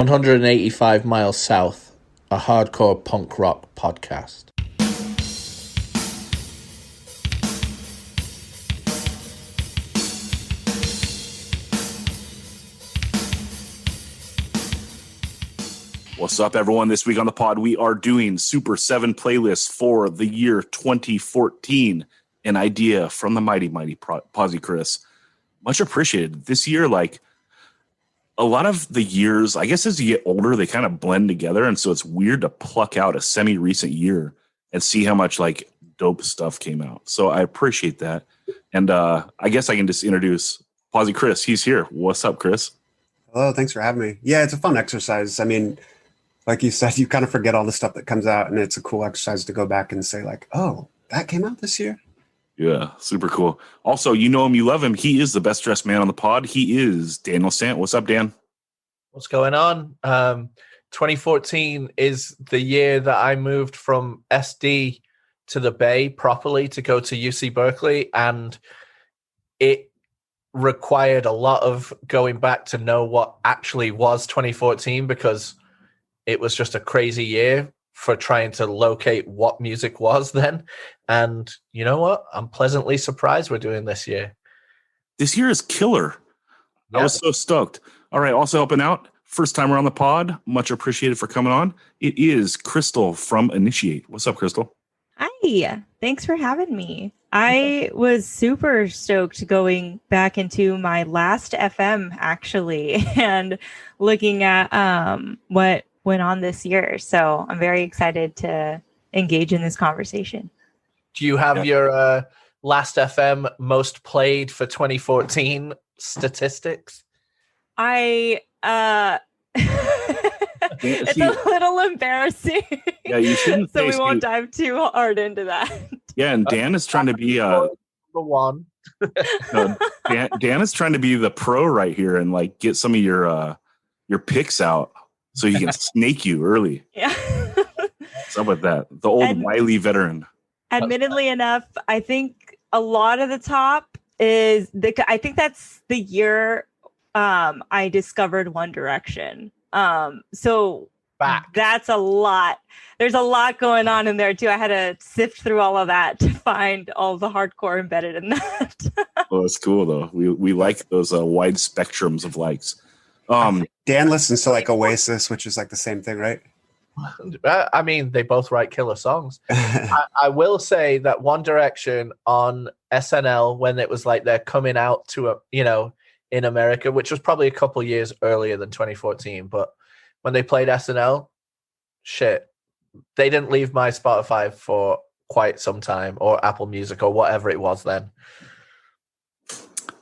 185 Miles South, a hardcore punk rock podcast. What's up, everyone? This week on the pod, we are doing Super 7 playlists for the year 2014. An idea from the mighty Posy Chris. Much appreciated. This year, like a lot of the years, I guess as you get older, they kind of blend together. And so it's weird to pluck out a semi-recent year and see how much like dope stuff came out. So I appreciate that. And I guess I can just introduce Posy Chris. He's here. What's up, Chris? Hello, thanks for having me. Yeah, it's a fun exercise. I mean, like you said, you kind of forget all the stuff that comes out, and it's a cool exercise to go back and say like, oh, that came out this year? Yeah, super cool. Also, you know him, you love him. He is the best dressed man on the pod. He is Daniel Sant. What's up, Dan? What's going on? 2014 is the year that I moved from SD to the Bay properly to go to UC Berkeley, and it required a lot of going back to know what actually was 2014 because it was just a crazy year for trying to locate what music was then. And you know what? I'm pleasantly surprised we're doing this year. This year is killer. Yeah. I was so stoked. All right, also helping out, first timer on the pod, much appreciated for coming on. It is Crystal from Initiate. What's up, Crystal? Hi, thanks for having me. I was super stoked going back into my last FM actually and looking at what went on this year. So I'm very excited to engage in this conversation. Do you have your last FM most played for 2014 statistics? It's a little embarrassing. Yeah, you shouldn't. So we won't dive too hard into that. Yeah, and Dan is trying to be the one. No, Dan is trying to be the pro right here and like get some of your picks out so he can snake you early. Yeah. What's up with that? The old wily veteran. Admittedly enough, I think a lot of the top is I think that's the year I discovered One Direction. So that's a lot. There's a lot going on in there too. I had to sift through all of that to find all the hardcore embedded in that. Well, that's cool though. We like those wide spectrums of likes. Dan listens to like Oasis, which is like the same thing, right? I mean, they both write killer songs. I will say that One Direction on SNL, when it was like they're coming out to in America, which was probably a couple years earlier than 2014, but when they played SNL, shit, they didn't leave my Spotify for quite some time, or Apple Music, or whatever it was then.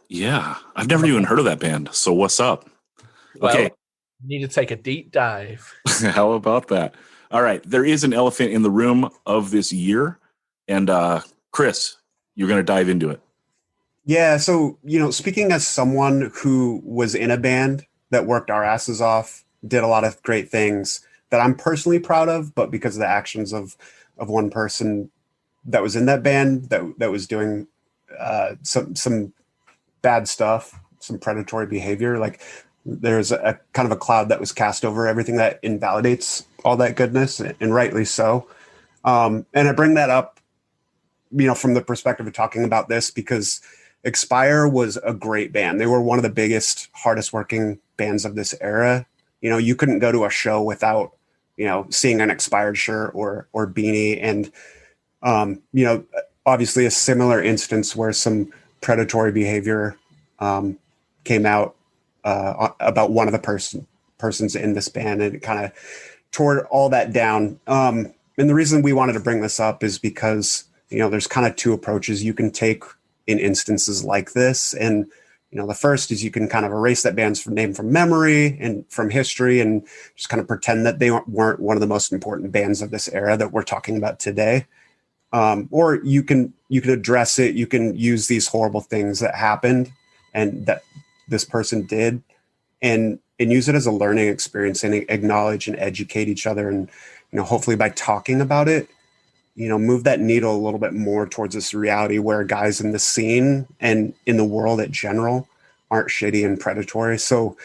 Yeah, I've never even heard of that band. So what's up? Well, okay. You need to take a deep dive. How about that? All right. There is an elephant in the room of this year. And Chris, you're going to dive into it. Yeah. So, speaking as someone who was in a band that worked our asses off, did a lot of great things that I'm personally proud of, but because of the actions of one person that was in that band that was doing some bad stuff, some predatory behavior, like there's a kind of a cloud that was cast over everything that invalidates all that goodness, and rightly so. And I bring that up, from the perspective of talking about this because Expire was a great band. They were one of the biggest, hardest working bands of this era. You couldn't go to a show without, seeing an Expired shirt or beanie. And, obviously a similar instance where some predatory behavior came out about one of the persons in this band, and it kind of tore all that down. And the reason we wanted to bring this up is because, there's kind of two approaches you can take in instances like this. And, the first is you can kind of erase that band's name from memory and from history and just kind of pretend that they weren't one of the most important bands of this era that we're talking about today. Or you can address it. You can use these horrible things that happened and that this person did and use it as a learning experience and acknowledge and educate each other. And, hopefully by talking about it, move that needle a little bit more towards this reality where guys in the scene and in the world in general aren't shitty and predatory. So,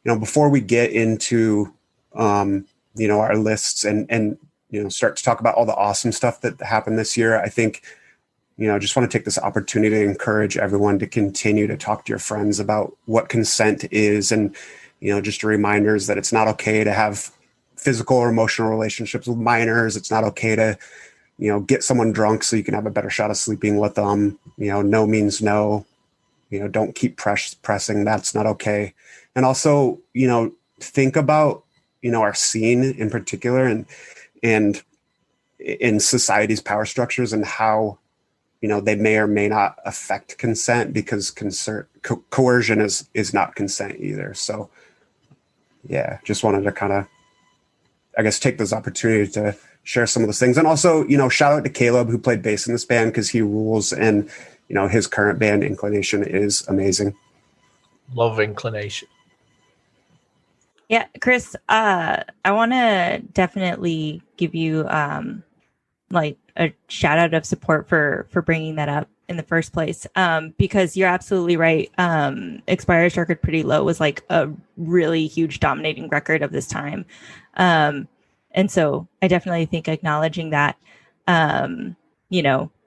before we get into our lists and start to talk about all the awesome stuff that happened this year, I think, just want to take this opportunity to encourage everyone to continue to talk to your friends about what consent is, and just reminders that it's not okay to have physical or emotional relationships with minors. It's not okay to get someone drunk so you can have a better shot of sleeping with them. No means no. Don't keep pressing. That's not okay. And also, think about, our scene in particular and in society's power structures and how, they may or may not affect consent, because coercion is not consent either. So yeah, just wanted to kind of, I guess, take this opportunity to share some of those things. And also, shout out to Caleb, who played bass in this band, because he rules. And, his current band, Inclination, is amazing. Love Inclination. Yeah, Chris, I want to definitely give you like a shout out of support for bringing that up in the first place, because you're absolutely right. Expired Record Pretty Low was like a really huge dominating record of this time. And so I definitely think acknowledging that,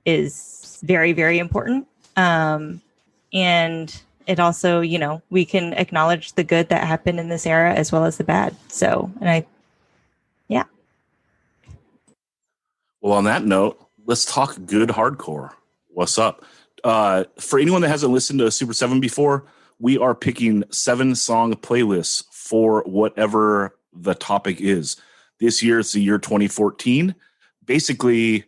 is very, very important. And it also, we can acknowledge the good that happened in this era as well as the bad. So, yeah. Well, on that note, let's talk good hardcore. What's up? For anyone that hasn't listened to Super 7 before, we are picking 7-song playlists for whatever the topic is. This year, it's the year 2014. Basically,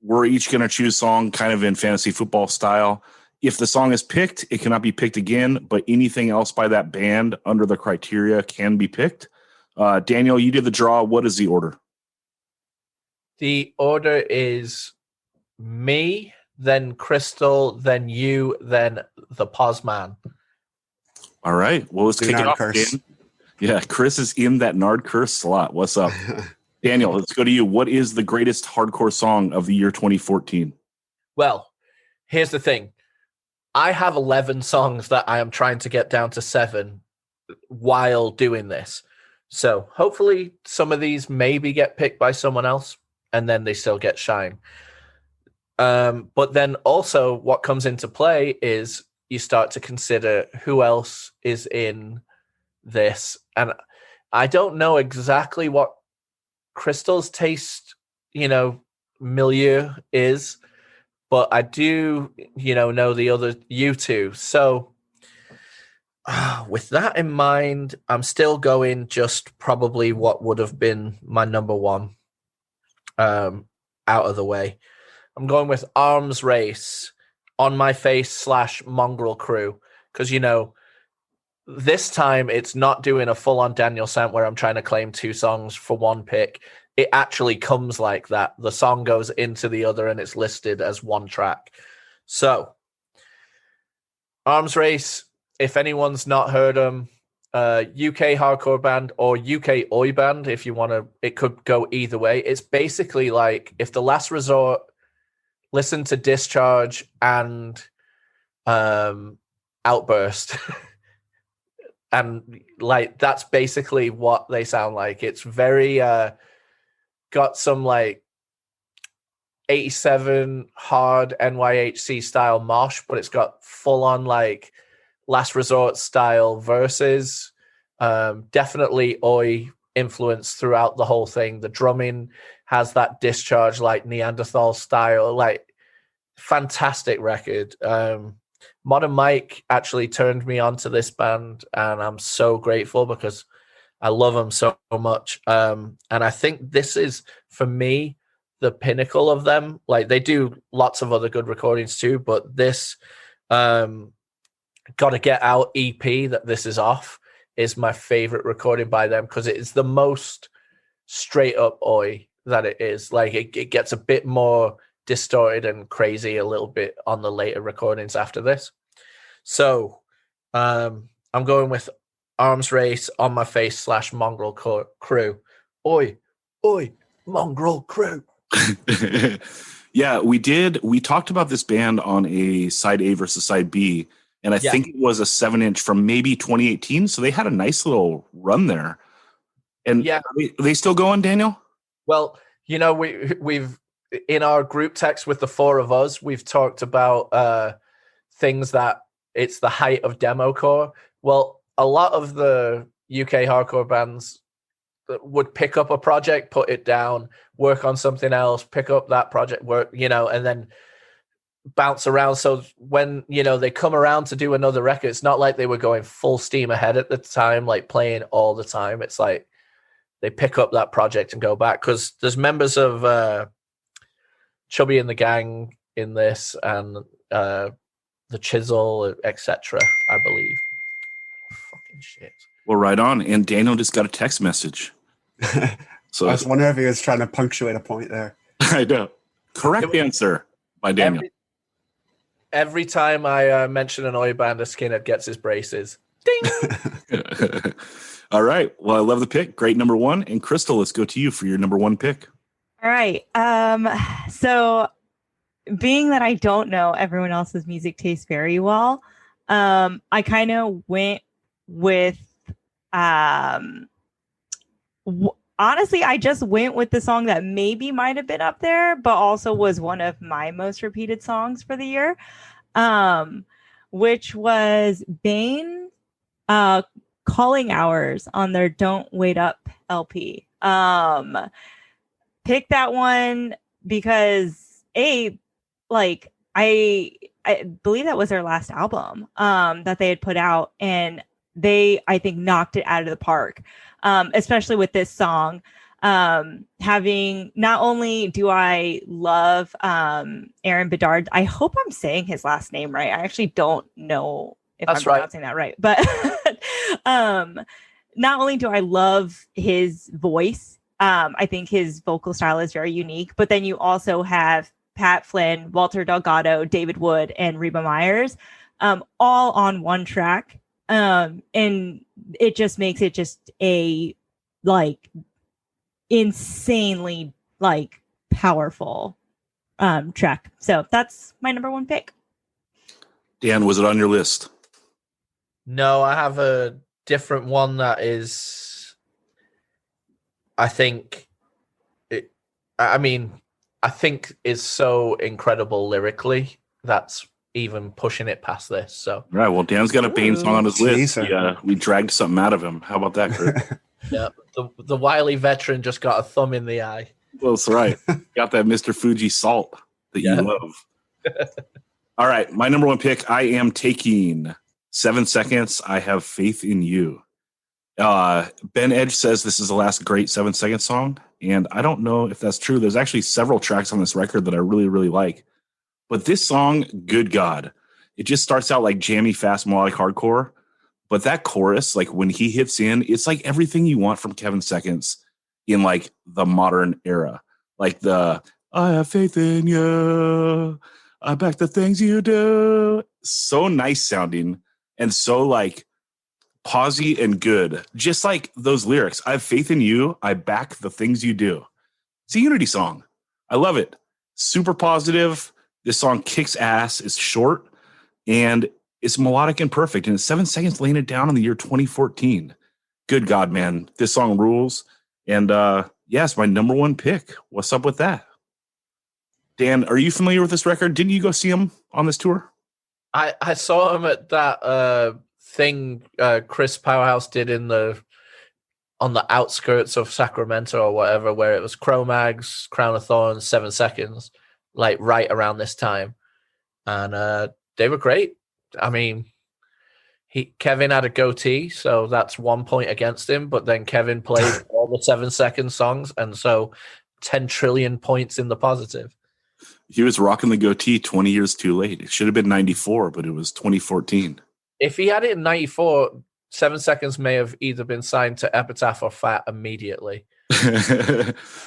we're each going to choose a song kind of in fantasy football style. If the song is picked, it cannot be picked again, but anything else by that band under the criteria can be picked. Daniel, you did the draw. What is the order? The order is me, then Crystal, then you, then the Pozman. All right. Well, let's kick it off. Yeah, Chris is in that Nard Curse slot. What's up? Daniel, let's go to you. What is the greatest hardcore song of the year 2014? Well, here's the thing. I have 11 songs that I am trying to get down to 7 while doing this. So hopefully some of these maybe get picked by someone else and then they still get shine. But then also what comes into play is you start to consider who else is in this. And I don't know exactly what Crystal's taste, milieu is, but I do, know the other you two. So with that in mind, I'm still going just probably what would have been my number one out of the way. I'm going with Arms Race, On My Face / Mongrel Crew, because, this time it's not doing a full-on Daniel Sant where I'm trying to claim 2 songs for one pick. It actually comes like that. The song goes into the other and it's listed as one track. So, Arms Race, if anyone's not heard them, UK hardcore band or UK oi band, if you want to, it could go either way. It's basically like if The Last Resort listened to Discharge and Outburst. And like that's basically what they sound like. It's very got some like 87 hard NYHC style mosh, but it's got full on like Last Resort style verses. Definitely oi influence throughout the whole thing. The drumming has that Discharge like Neanderthal style, like fantastic record. Modern Mike actually turned me on to this band, and I'm so grateful because I love them so much. And I think this is, for me, the pinnacle of them. Like, they do lots of other good recordings too, but this Gotta Get Out EP that this is off is my favorite recording by them because it is the most straight up oi that it is. Like, it gets a bit more distorted and crazy a little bit on the later recordings after this. So I'm going with Arms Race, On My Face / Mongrel Crew. Oi, Mongrel Crew. Yeah, we talked about this band on a side A versus side B, and I think it was a 7-inch from maybe 2018. So they had a nice little run there. And Yeah. are they still going, Daniel? Well, we've in our group text with the four of us, we've talked about things that it's the height of democore. Well, a lot of the UK hardcore bands would pick up a project, put it down, work on something else, pick up that project, work, and then bounce around. So when, they come around to do another record, it's not like they were going full steam ahead at the time, like playing all the time. It's like they pick up that project and go back, because there's members of Chubby and the Gang in this, and the Chisel, etc., I believe. Fucking shit. Well, right on. And Daniel just got a text message. So I was wondering if he was trying to punctuate a point there. I know. Correct answer by Daniel. Every time I mention an oi band, a skinhead gets his braces. Ding! All right. Well, I love the pick. Great number one. And Crystal, let's go to you for your number one pick. All right. So being that I don't know everyone else's music taste very well, I kind of went with honestly, I just went with the song that maybe might have been up there, but also was one of my most repeated songs for the year, which was Bane, Calling Hours on their Don't Wait Up LP. Pick that one because I believe that was their last album that they had put out, and they, I think, knocked it out of the park, especially with this song. Having, not only do I love Aaron Bedard, I hope I'm saying his last name right. I actually don't know if I'm pronouncing that right, but not only do I love his voice, I think his vocal style is very unique, but then you also have Pat Flynn, Walter Delgado, David Wood, and Reba Myers, all on one track. And it just makes it just a insanely powerful track. So that's my number one pick. Dan, was it on your list? No, I have a different one that is, I think is so incredible lyrically that's even pushing it past this. So right. Well, Dan's got a Bane song on his list. Teaser. We dragged something out of him. How about that, Chris? yeah, the wily veteran just got a thumb in the eye. Well, that's right. Got that Mr. Fuji salt that you love. All right. My number one pick, I am taking 7 Seconds. I Have Faith in You. Ben Edge says this is the last great 7 Second song, and I don't know if that's true. There's actually several tracks on this record that I really, really like. But this song, good God, it just starts out like jammy, fast, melodic hardcore. But that chorus, like when he hits in, it's like everything you want from Kevin Seconds in like the modern era. Like the, I have faith in you, I back the things you do. So nice sounding and so like posy and good. Just like those lyrics, I have faith in you, I back the things you do. It's a Unity song. I love it. Super positive. This song kicks ass. It's short and it's melodic and perfect. And it's 7 Seconds laying it down in the year 2014. Good God, man. This song rules. And yes, my number one pick. What's up with that? Dan, are you familiar with this record? Didn't you go see him on this tour? I saw him at that thing Chris Powerhouse did on the outskirts of Sacramento or whatever, where it was Cro-Mags, Crown of Thorns, 7 Seconds, like right around this time. And they were great. I mean, Kevin had a goatee, so that's 1 point against him, but then Kevin played all the 7 Second songs, and so 10 trillion points in the positive. He was rocking the goatee 20 years too late. It should have been 94, but it was 2014. If he had it in 94, 7 Seconds may have either been signed to Epitaph or Fat immediately.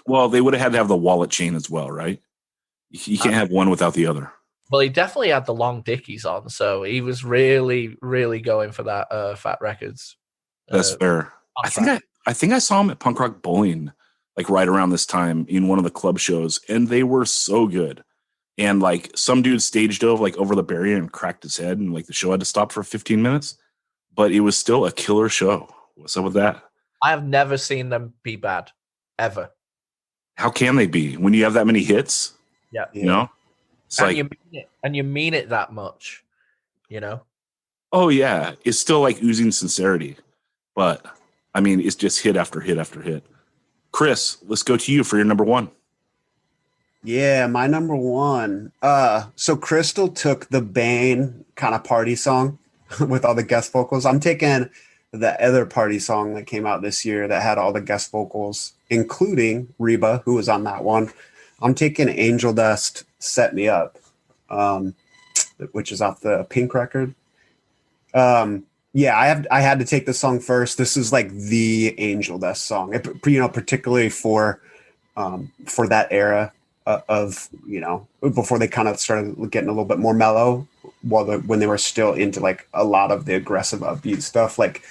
Well, they would have had to have the wallet chain as well, right? You can't have one without the other. Well, he definitely had the long dickies on, so he was really, really going for that Fat Records. That's fair. I think I saw him at Punk Rock Bowling, like right around this time in one of the club shows, and they were so good. And like some dude stage dove like over the barrier and cracked his head, and like the show had to stop for 15 minutes, but it was still a killer show. What's up with that? I have never seen them be bad, ever. How can they be when you have that many hits? Yeah. You know, it's And like, you mean it, and you mean it that much, you know? oh yeah, it's still like oozing sincerity, but I mean, it's just hit after hit after hit. Chris, let's go to you for your number one. Yeah, my number one. So Crystal took the Bane kind of party song with all the guest vocals. I'm taking the other party song that came out this year that had all the guest vocals, including Reba, who was on that one. I'm taking Angel Dust, Set Me Up, which is off the Pink record. Yeah, I had to take the song first. This is like the Angel Dust song, particularly for that era of, before they kind of started getting a little bit more mellow, when they were still into like a lot of the aggressive upbeat stuff. Like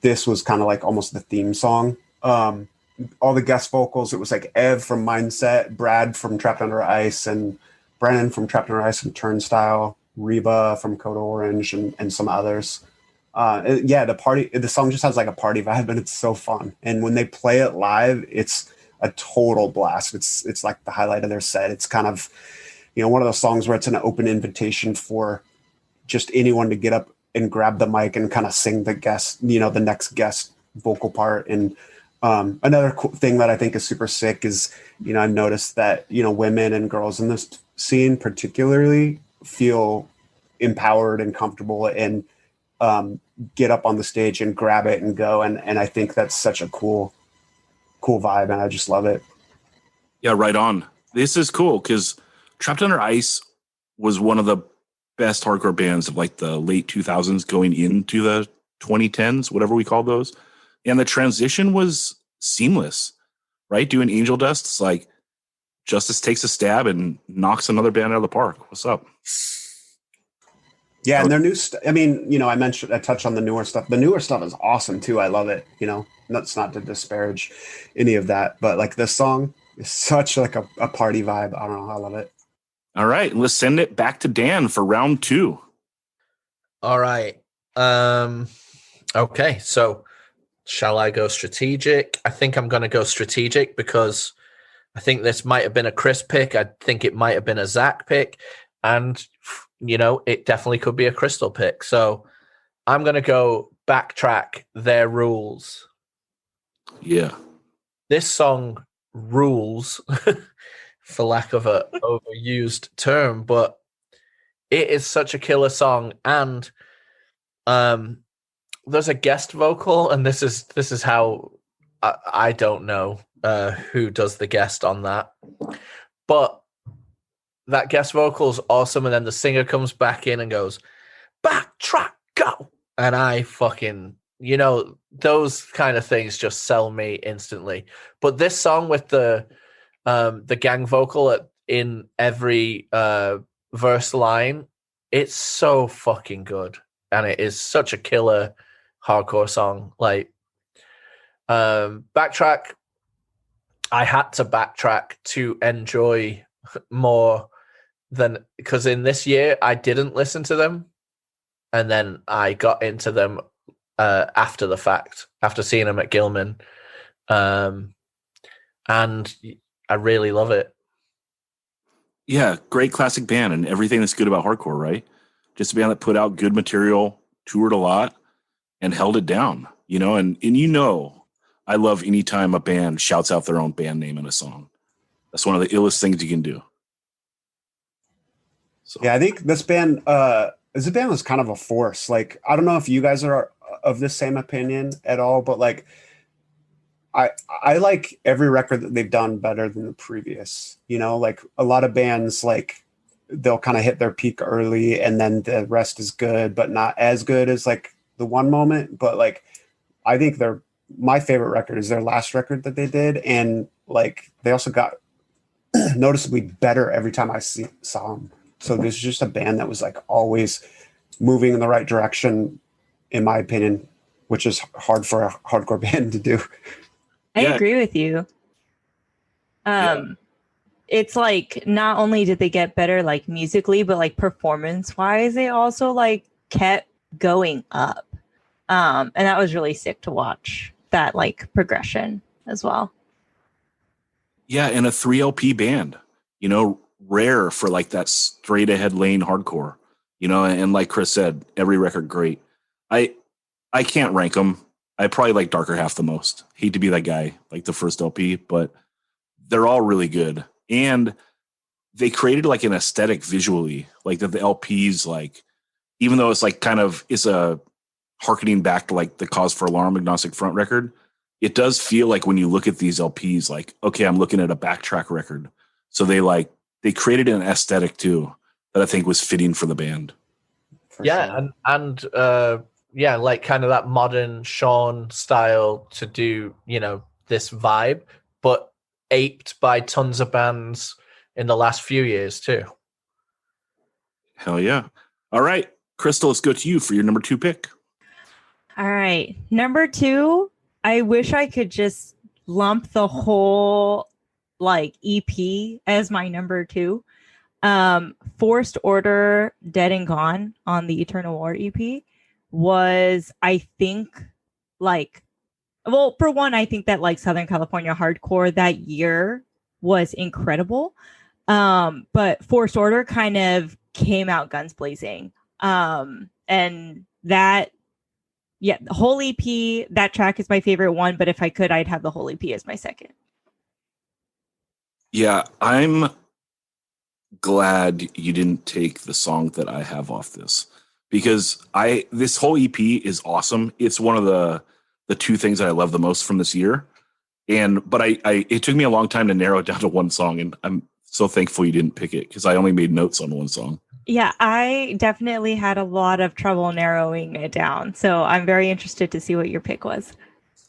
this was kind of like almost the theme song. All the guest vocals, it was like Ev from Mindset, Brad from Trapped Under Ice, and Brennan from Trapped Under Ice and Turnstile, Reba from Code Orange, and some others. The song just has like a party vibe, and it's so fun. And when they play it live, it's a total blast. It's like the highlight of their set. It's kind of, one of those songs where it's an open invitation for just anyone to get up and grab the mic and kind of sing the next guest vocal part. And another cool thing that I think is super sick is, I've noticed that, women and girls in this scene particularly feel empowered and comfortable and get up on the stage and grab it and go. And I think that's such a cool vibe, and I just love it. Yeah, right on. This is cool because Trapped Under Ice was one of the best hardcore bands of like the late 2000s going into the 2010s, whatever we call those. And the transition was seamless, right? Doing Angel Dust, it's like Justice takes a stab and knocks another band out of the park. What's up? Yeah, and their new I touched on the newer stuff. The newer stuff is awesome too. I love it. That's not to disparage any of that, but like this song is such like a party vibe. I don't know. I love it. All right, let's send it back to Dan for round two. All right. Okay, so shall I go strategic? I think I'm going to go strategic because I think this might have been a Chris pick. I think it might have been a Zach pick. And, it definitely could be a Crystal pick. So I'm going to go Backtrack, Their Rules. Yeah. This song rules, for lack of an overused term, but it is such a killer song. And there's a guest vocal, and this is how I don't know who does the guest on that, but that guest vocal is awesome. And then the singer comes back in and goes, "Backtrack, go," and I fucking, those kind of things just sell me instantly. But this song with the gang vocal in every verse line, it's so fucking good, and it is such a killer hardcore song. Like Backtrack, I had to backtrack to enjoy more than, because in this year I didn't listen to them, and then I got into them after the fact, after seeing them at Gilman, and I really love it. Yeah, great classic band, and everything that's good about hardcore, right? Just a band that put out good material, toured a lot, and held it down, and I love anytime a band shouts out their own band name in a song. That's one of the illest things you can do. So. Yeah, I think this band was kind of a force. Like, I don't know if you guys are of the same opinion at all, but like, I like every record that they've done better than the previous. Like a lot of bands, like they'll kind of hit their peak early and then the rest is good, but not as good as like the one moment. But like, I think my favorite record is their last record that they did. And like, they also got noticeably better every time I saw them. So this is just a band that was like always moving in the right direction, in my opinion, which is hard for a hardcore band to do. I agree with you. It's like, not only did they get better like musically, but like performance wise, they also like kept going up. And that was really sick to watch. that like progression as well. Yeah, and a 3 LP band, rare for like that straight ahead lane hardcore, and like Chris said, every record great. I can't rank them. I probably like Darker Half the most. Hate to be that guy, like the first LP, but they're all really good. And they created like an aesthetic visually, like that the LPs, like, even though it's like it's a harkening back to like the Cause for Alarm Agnostic Front record, it does feel like when you look at these LPs, like, okay, I'm looking at a backtrack record. So they created an aesthetic too that I think was fitting for the band. For sure. And like kind of that modern Sean style to do, this vibe, but aped by tons of bands in the last few years too. Hell yeah. All right, Crystal, let's go to you for your number 2 pick. All right. Number 2, I wish I could just lump the whole like EP as my number 2. Forced Order Dead and Gone on the Eternal War EP was, I think, like, well, for one, I think that like Southern California hardcore that year was incredible. But Forced Order kind of came out guns blazing. And that, the whole EP, that track is my favorite one, but if I could, I'd have the whole EP as my second. Yeah, I'm glad you didn't take the song that I have off this, because this whole EP is awesome. It's one of the 2 things that I love the most from this year. But it took me a long time to narrow it down to one song, and I'm so thankful you didn't pick it because I only made notes on one song. Yeah, I definitely had a lot of trouble narrowing it down. So I'm very interested to see what your pick was.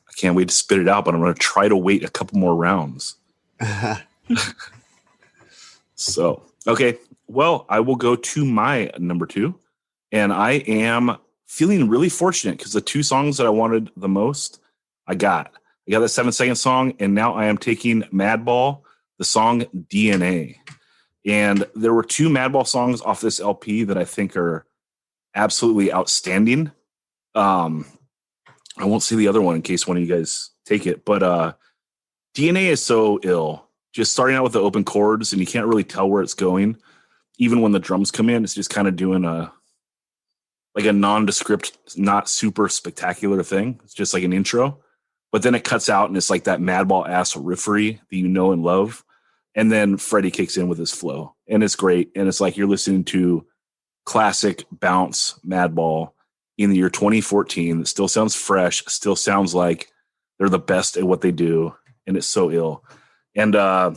I can't wait to spit it out, but I'm going to try to wait a couple more rounds. So, okay. Well, I will go to my number 2. And I am feeling really fortunate because the 2 songs that I wanted the most, I got the 7-second song. And now I am taking Madball, the song DNA. And there were 2 Madball songs off this LP that I think are absolutely outstanding. I won't say the other one in case one of you guys take it, but DNA is so ill. Just starting out with the open chords, and you can't really tell where it's going. Even when the drums come in, it's just kind of doing a nondescript, not super spectacular thing. It's just like an intro. But then it cuts out, and it's like that Madball ass riffery that you know and love. And then Freddie kicks in with his flow, and it's great. And it's like you're listening to classic bounce Madball in the year 2014. It still sounds fresh, still sounds like they're the best at what they do, and it's so ill. And on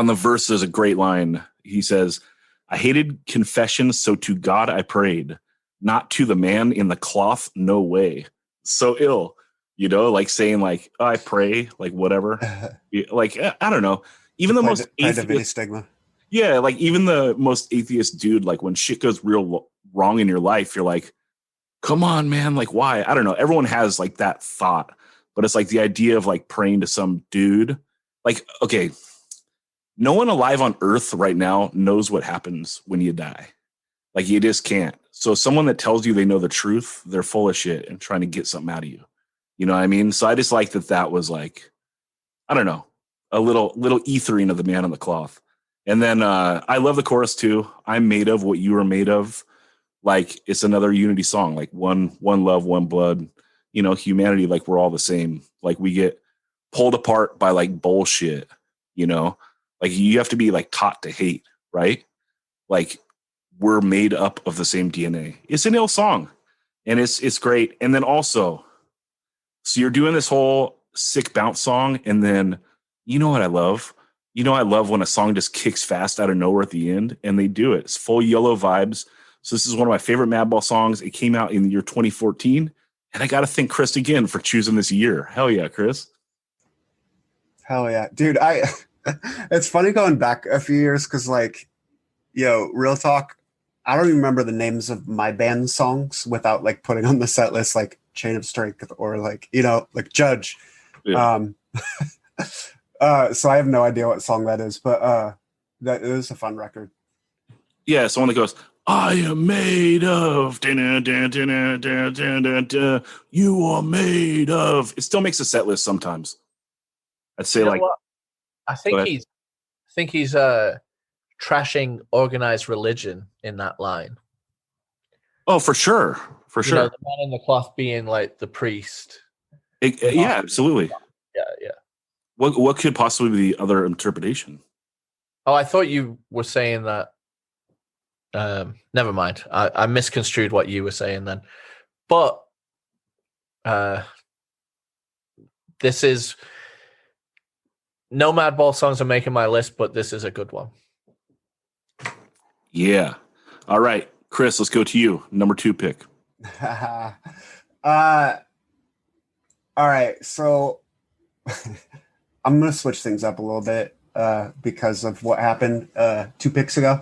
the verse, there's a great line. He says, "I hated confession, so to God I prayed, not to the man in the cloth, no way." So ill, like saying like, oh, I pray, like whatever. Like, I don't know. Even the most atheist stigma. Yeah, like even the most atheist dude, like when shit goes real wrong in your life, you're like, come on, man, like why? I don't know. Everyone has like that thought, but it's like the idea of like praying to some dude. Like, okay, no one alive on earth right now knows what happens when you die. Like you just can't. So someone that tells you they know the truth, they're full of shit and trying to get something out of you. You know what I mean? So I just like that was like, I don't know, a little ethering of the man on the cloth. And then I love the chorus too. I'm made of what you are made of. Like it's another unity song, like one love, one blood, humanity. Like we're all the same. Like we get pulled apart by like bullshit, like you have to be like taught to hate, right? Like we're made up of the same DNA. It's an ill song and it's great. And then also, so you're doing this whole sick bounce song. And then, what I love? I love when a song just kicks fast out of nowhere at the end, and they do it. It's full yellow vibes. So this is one of my favorite Madball songs. It came out in the year 2014, and I got to thank Chris again for choosing this year. Hell yeah, Chris. Hell yeah, dude. It's funny going back a few years because, like, real talk, I don't even remember the names of my band songs without like putting on the set list like Chain of Strength or like like Judge. Yeah. So I have no idea what song that is, but that is a fun record. Yeah, someone that goes, I am made of. Dun, dun, dun, dun, dun, dun, dun, dun. You are made of. It still makes a set list sometimes. I'd say You know like. what? I Go think ahead. he's trashing organized religion in that line. Oh, for sure, for You know, sure. the man in the cloth being like the priest. Yeah, absolutely. Yeah. What could possibly be the other interpretation? Oh, I thought you were saying that. Never mind. I misconstrued what you were saying then. But this is no Madball songs are making my list, but this is a good one. Yeah. All right, Chris, let's go to you. Number 2 pick. All right, so I'm gonna switch things up a little bit because of what happened 2 picks ago.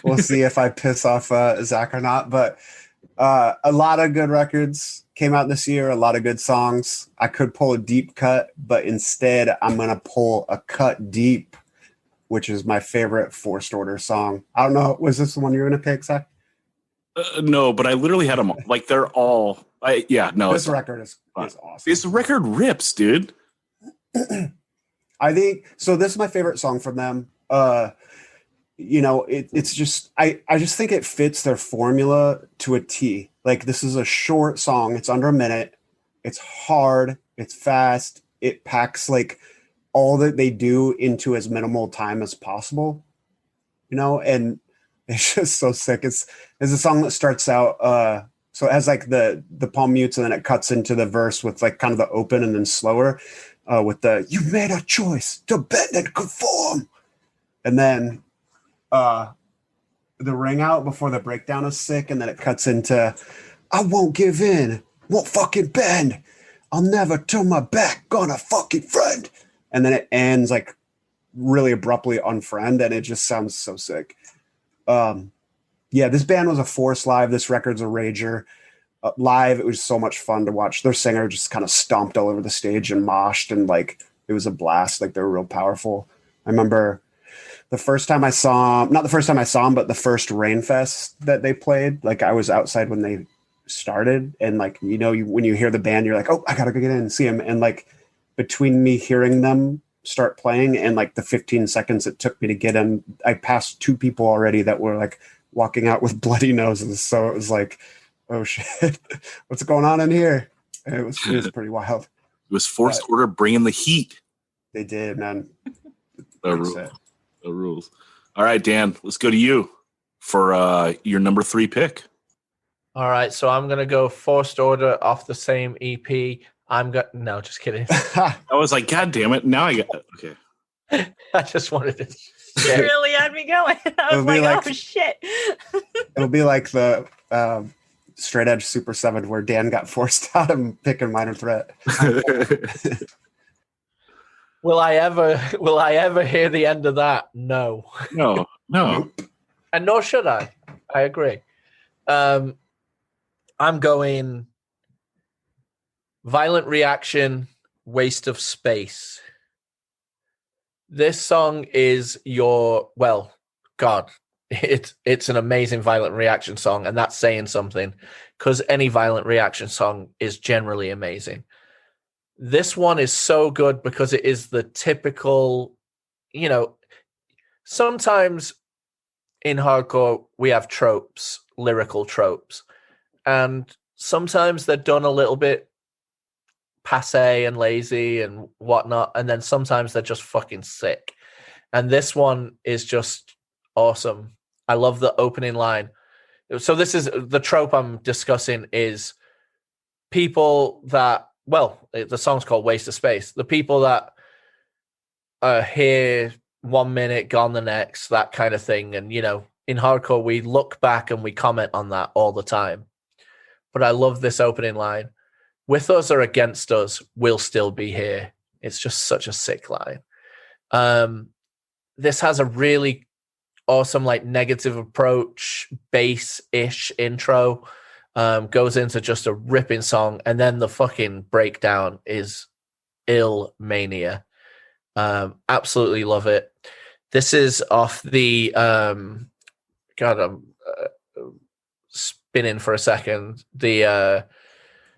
We'll see if I piss off Zach or not, but a lot of good records came out this year, a lot of good songs. I could pull a deep cut, but instead I'm gonna pull a cut deep, which is my favorite Forced Order song. I don't know, was this the one you were gonna pick, Zach? No, but I literally had them all. Like they're all. This record is awesome. This record rips, dude. I think so. This is my favorite song from them. It's just I just think it fits their formula to a T. Like this is a short song. It's under a minute. It's hard. It's fast. It packs like all that they do into as minimal time as possible. And it's just so sick. It's a song that starts out so it has like the palm mutes and then it cuts into the verse with like kind of the open and then slower with the you made a choice to bend and conform. And then the ring out before the breakdown is sick, and then it cuts into I won't give in, won't fucking bend. I'll never turn my back on a fucking friend. And then it ends like really abruptly on friend, and it just sounds so sick. This band was a force live. This record's a rager. Live, it was so much fun to watch. Their singer just kind of stomped all over the stage and moshed, and like it was a blast. Like they were real powerful. I remember the first time I saw them, not the first time I saw them, but the first Rainfest that they played. Like I was outside when they started, and like when you hear the band, you're like, oh, I gotta go get in and see them. And like between me hearing them start playing and like the 15 seconds it took me to get in, I passed 2 people already that were like walking out with bloody noses. So it was like, oh shit, what's going on in here? And it was pretty wild. It was Forced Order bringing the heat. They did, man. The rules. All right, Dan, let's go to you for your number 3 pick. All right, so I'm gonna go Forced Order off the same EP. No, just kidding. I was like, God damn it! Now I got okay. I just wanted to. You really had me going. I was like, oh shit. It'll be like the Straight Edge Super 7 where Dan got forced out of picking Minor Threat. Will I ever hear the end of that? No. No. And nor should I. I agree. I'm going Violent Reaction, Waste of Space. This song is it's an amazing Violent Reaction song, and that's saying something because any Violent Reaction song is generally amazing. This one is so good because it is the typical, sometimes in hardcore we have tropes, lyrical tropes, and sometimes they're done a little bit passe and lazy and whatnot, and then sometimes they're just fucking sick. And this one is just awesome. I love the opening line. So this is the trope I'm discussing is people that, the song's called Waste of Space. The people that are here 1 minute, gone the next, that kind of thing. And, in hardcore, we look back and we comment on that all the time. But I love this opening line. With us or against us, we'll still be here. It's just such a sick line. This has a really awesome, negative approach, bass-ish intro. Goes into just a ripping song, and then the fucking breakdown is ill mania. Absolutely love it. This is off the God, I'm spinning for a second. The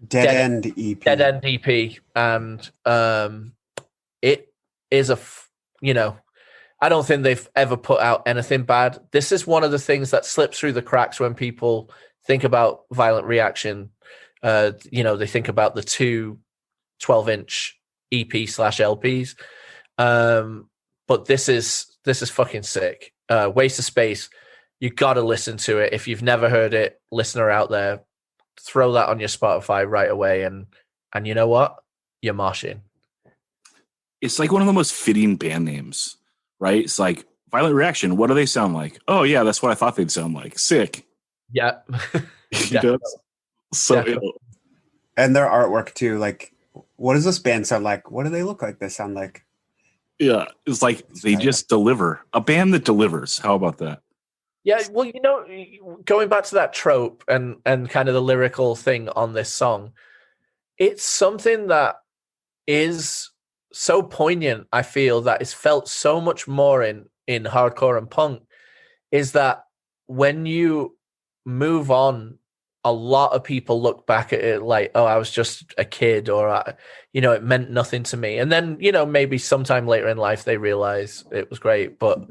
Dead End EP. Dead End EP, and it is I don't think they've ever put out anything bad. This is one of the things that slips through the cracks when people think about Violent Reaction. They think about the two 12-inch EP/LPs. But this is fucking sick. Waste of Space. You got to listen to it. If you've never heard it, listener out there, throw that on your Spotify right away. And you know what? You're moshing. It's like one of the most fitting band names, right? It's like Violent Reaction. What do they sound like? Oh yeah, that's what I thought they'd sound like. Sick. Yeah. So Definitely. And their artwork too. Like, what does this band sound like? What do they look like? They sound like. Yeah, it's like they just deliver. A band that delivers. How about that? Yeah, well, going back to that trope and kind of the lyrical thing on this song, it's something that is so poignant, I feel, that is felt so much more in hardcore and punk, is that when you move on, a lot of people look back at it like, oh, I was just a kid, or, it meant nothing to me. And then, maybe sometime later in life, they realize it was great. But,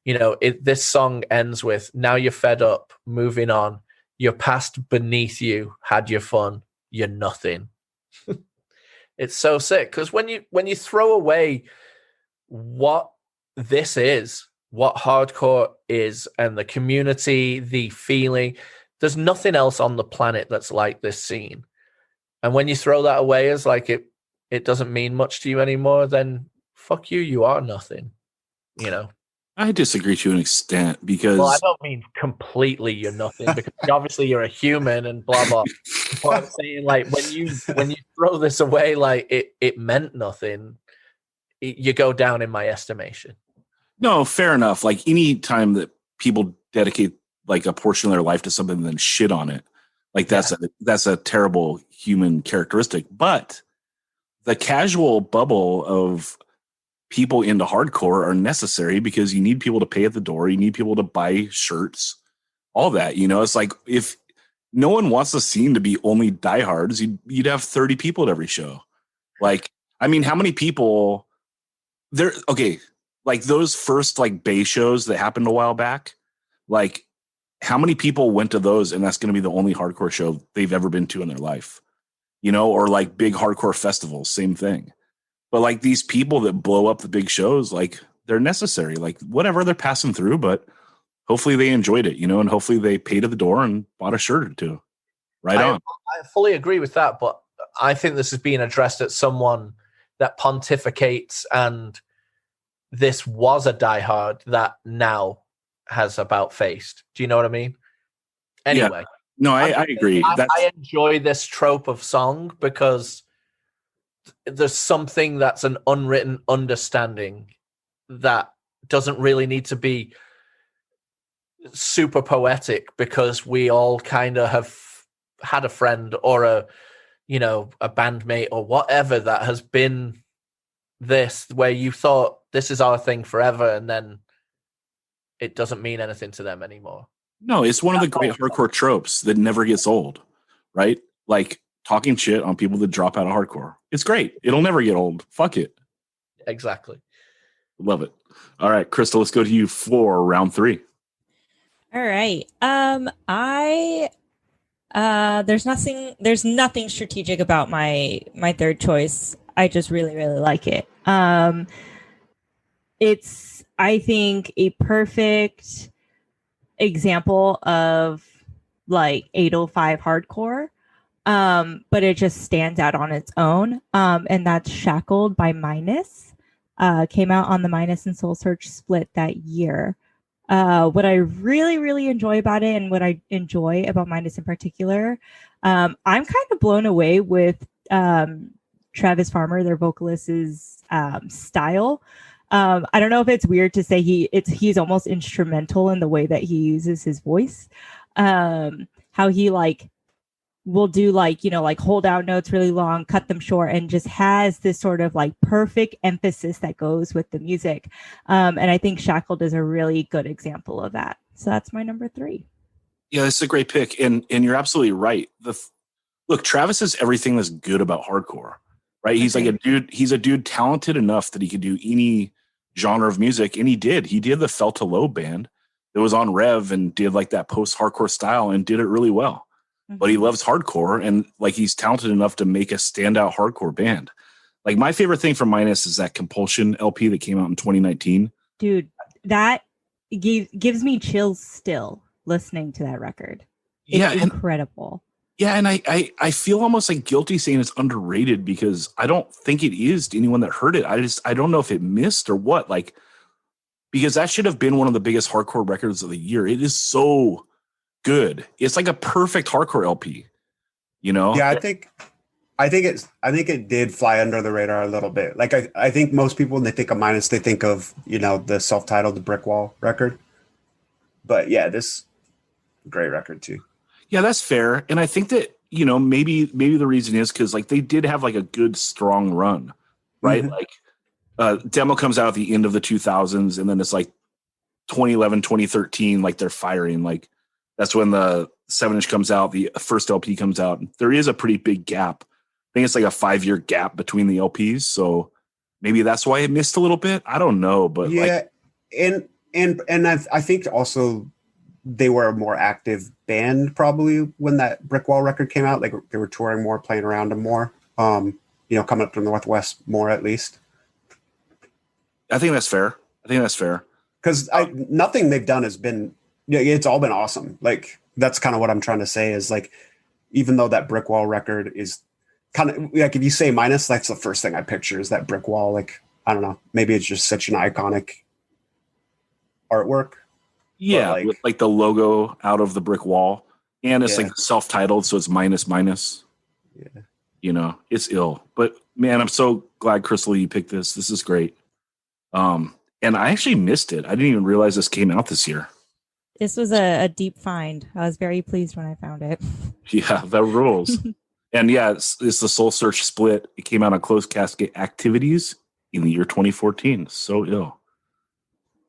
this song ends with, now you're fed up, moving on. Your past beneath you, had your fun, you're nothing. It's so sick. Because when you throw away what this is, what hardcore is, and the community, the feeling, there's nothing else on the planet that's like this scene. And when you throw that away as like it doesn't mean much to you anymore, then fuck you, you are nothing. I disagree to an extent because... Well, I don't mean completely you're nothing, because obviously you're a human and blah, blah. But I'm saying, like, when you throw this away, like, it meant nothing, you go down in my estimation. No, fair enough. Like, any time that people dedicate like a portion of their life to something and then shit on it, like that's a terrible human characteristic. But the casual bubble of people into hardcore are necessary because you need people to pay at the door, you need people to buy shirts, all that. It's like, if no one wants the scene to be only diehards, you'd have 30 people at every show. Like, I mean, how many people there? Okay, like those first like Bay shows that happened a while back, like, how many people went to those and that's going to be the only hardcore show they've ever been to in their life, or like big hardcore festivals, same thing. But like these people that blow up the big shows, like they're necessary, like whatever, they're passing through, but hopefully they enjoyed it, and hopefully they paid at the door and bought a shirt or two. Right on. I fully agree with that, but I think this is being addressed at someone that pontificates, and this was a diehard that now has about faced. Do you know what I mean? Anyway. Yeah. No, I agree. I enjoy this trope of song because there's something that's an unwritten understanding that doesn't really need to be super poetic, because we all kind of have had a friend or a bandmate or whatever that has been this, where you thought this is our thing forever, and then it doesn't mean anything to them anymore. No, it's one of the great hardcore tropes that never gets old, right? Like talking shit on people that drop out of hardcore. It's great. It'll never get old. Fuck it. Exactly. Love it. All right, Crystal, let's go to you for round 3. All right. There's nothing strategic about my third choice. I just really, really like it. It's, I think, a perfect example of like 805 hardcore. But it just stands out on its own. And that's Shackled by Minus. Came out on the Minus and Soul Search split that year. What I really, really enjoy about it, and what I enjoy about Minus in particular, I'm kind of blown away with Travis Farmer, their vocalist's style. I don't know if it's weird to say he's almost instrumental in the way that he uses his voice. How he will do hold out notes really long, cut them short, and just has this sort of like perfect emphasis that goes with the music. And I think Shackled is a really good example of that. So that's my number 3. Yeah, this is a great pick, and you're absolutely right. Look, Travis is everything that's good about hardcore, right? He's like a dude. He's a dude talented enough that he could do any genre of music, and he did. He did the Fell to Low band that was on Rev and did like that post-hardcore style and did it really well. But he loves hardcore, and like he's talented enough to make a standout hardcore band. Like my favorite thing from Minus is that Compulsion LP that came out in 2019. Dude, that gives me chills still listening to that record. It's incredible. And I feel almost like guilty saying it's underrated because I don't think it is to anyone that heard it. I don't know if it missed or what. Like, because that should have been one of the biggest hardcore records of the year. It is so good. It's like a perfect hardcore LP, you know? Yeah, I think it did fly under the radar a little bit. Like I think most people, when they think of Minus, they think of, you know, the self-titled Brick Wall record. But yeah, this great record too. Yeah, that's fair. And I think that, you know, maybe the reason is because like they did have like a good strong run, right? Like Demo comes out at the end of the 2000s, and then it's like 2011, 2013, like they're firing. Like that's when the 7-inch comes out, the first LP comes out. There is a pretty big gap. I think it's like a 5-year gap between the LPs. So maybe that's why it missed a little bit. I don't know, but yeah, like, and I think also they were a more active band probably when that Brick Wall record came out. Like they were touring more, playing around them more. You know, coming up to the Northwest more at least. I think that's fair. Because nothing they've done has been. Yeah, it's all been awesome. Like that's kind of what I'm trying to say is like, even though that Brick Wall record is kind of like, if you say Minus, that's the first thing I picture is that Brick Wall. Like, I don't know, maybe it's just such an iconic artwork. Yeah, with like the logo out of the brick wall, and it's like self-titled, so it's minus. Yeah, you know, it's ill. But man, I'm so glad, Crystal, you picked this. This is great. And I actually missed it. I didn't even realize this came out this year. This was a deep find. I was very pleased when I found it. Yeah, that rules. And yeah, it's the Soul Search split. It came out on Closed Casket Activities in the year 2014. So ill.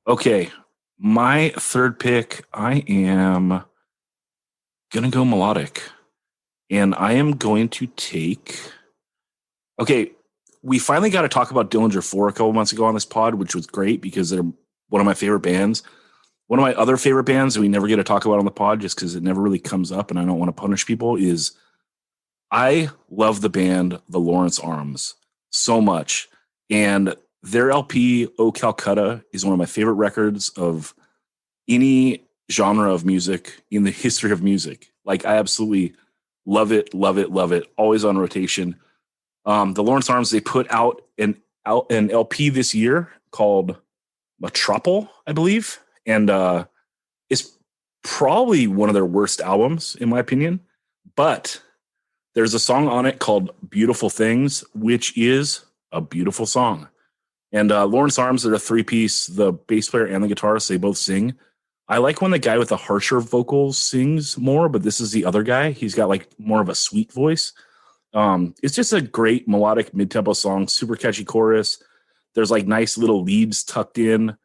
Okay. My third pick, I am going to go melodic. And I am going to take... Okay, we finally got to talk about Dillinger 4 a couple months ago on this pod, which was great because they're one of my favorite bands. One of my other favorite bands that we never get to talk about on the pod just because it never really comes up and I don't want to punish people is I love the band The Lawrence Arms so much. And their LP, O Calcutta, is one of my favorite records of any genre of music in the history of music. Like, I absolutely love it. Always on rotation. The Lawrence Arms, they put out an LP this year called Metropole, I believe. And it's probably one of their worst albums, in my opinion. But there's a song on it called Beautiful Things, which is a beautiful song. And Lawrence Arms, they're a 3-piece. The bass player and the guitarist, they both sing. I like when the guy with the harsher vocals sings more, but this is the other guy. He's got like more of a sweet voice. It's just a great melodic mid-tempo song, super catchy chorus. There's like nice little leads tucked in.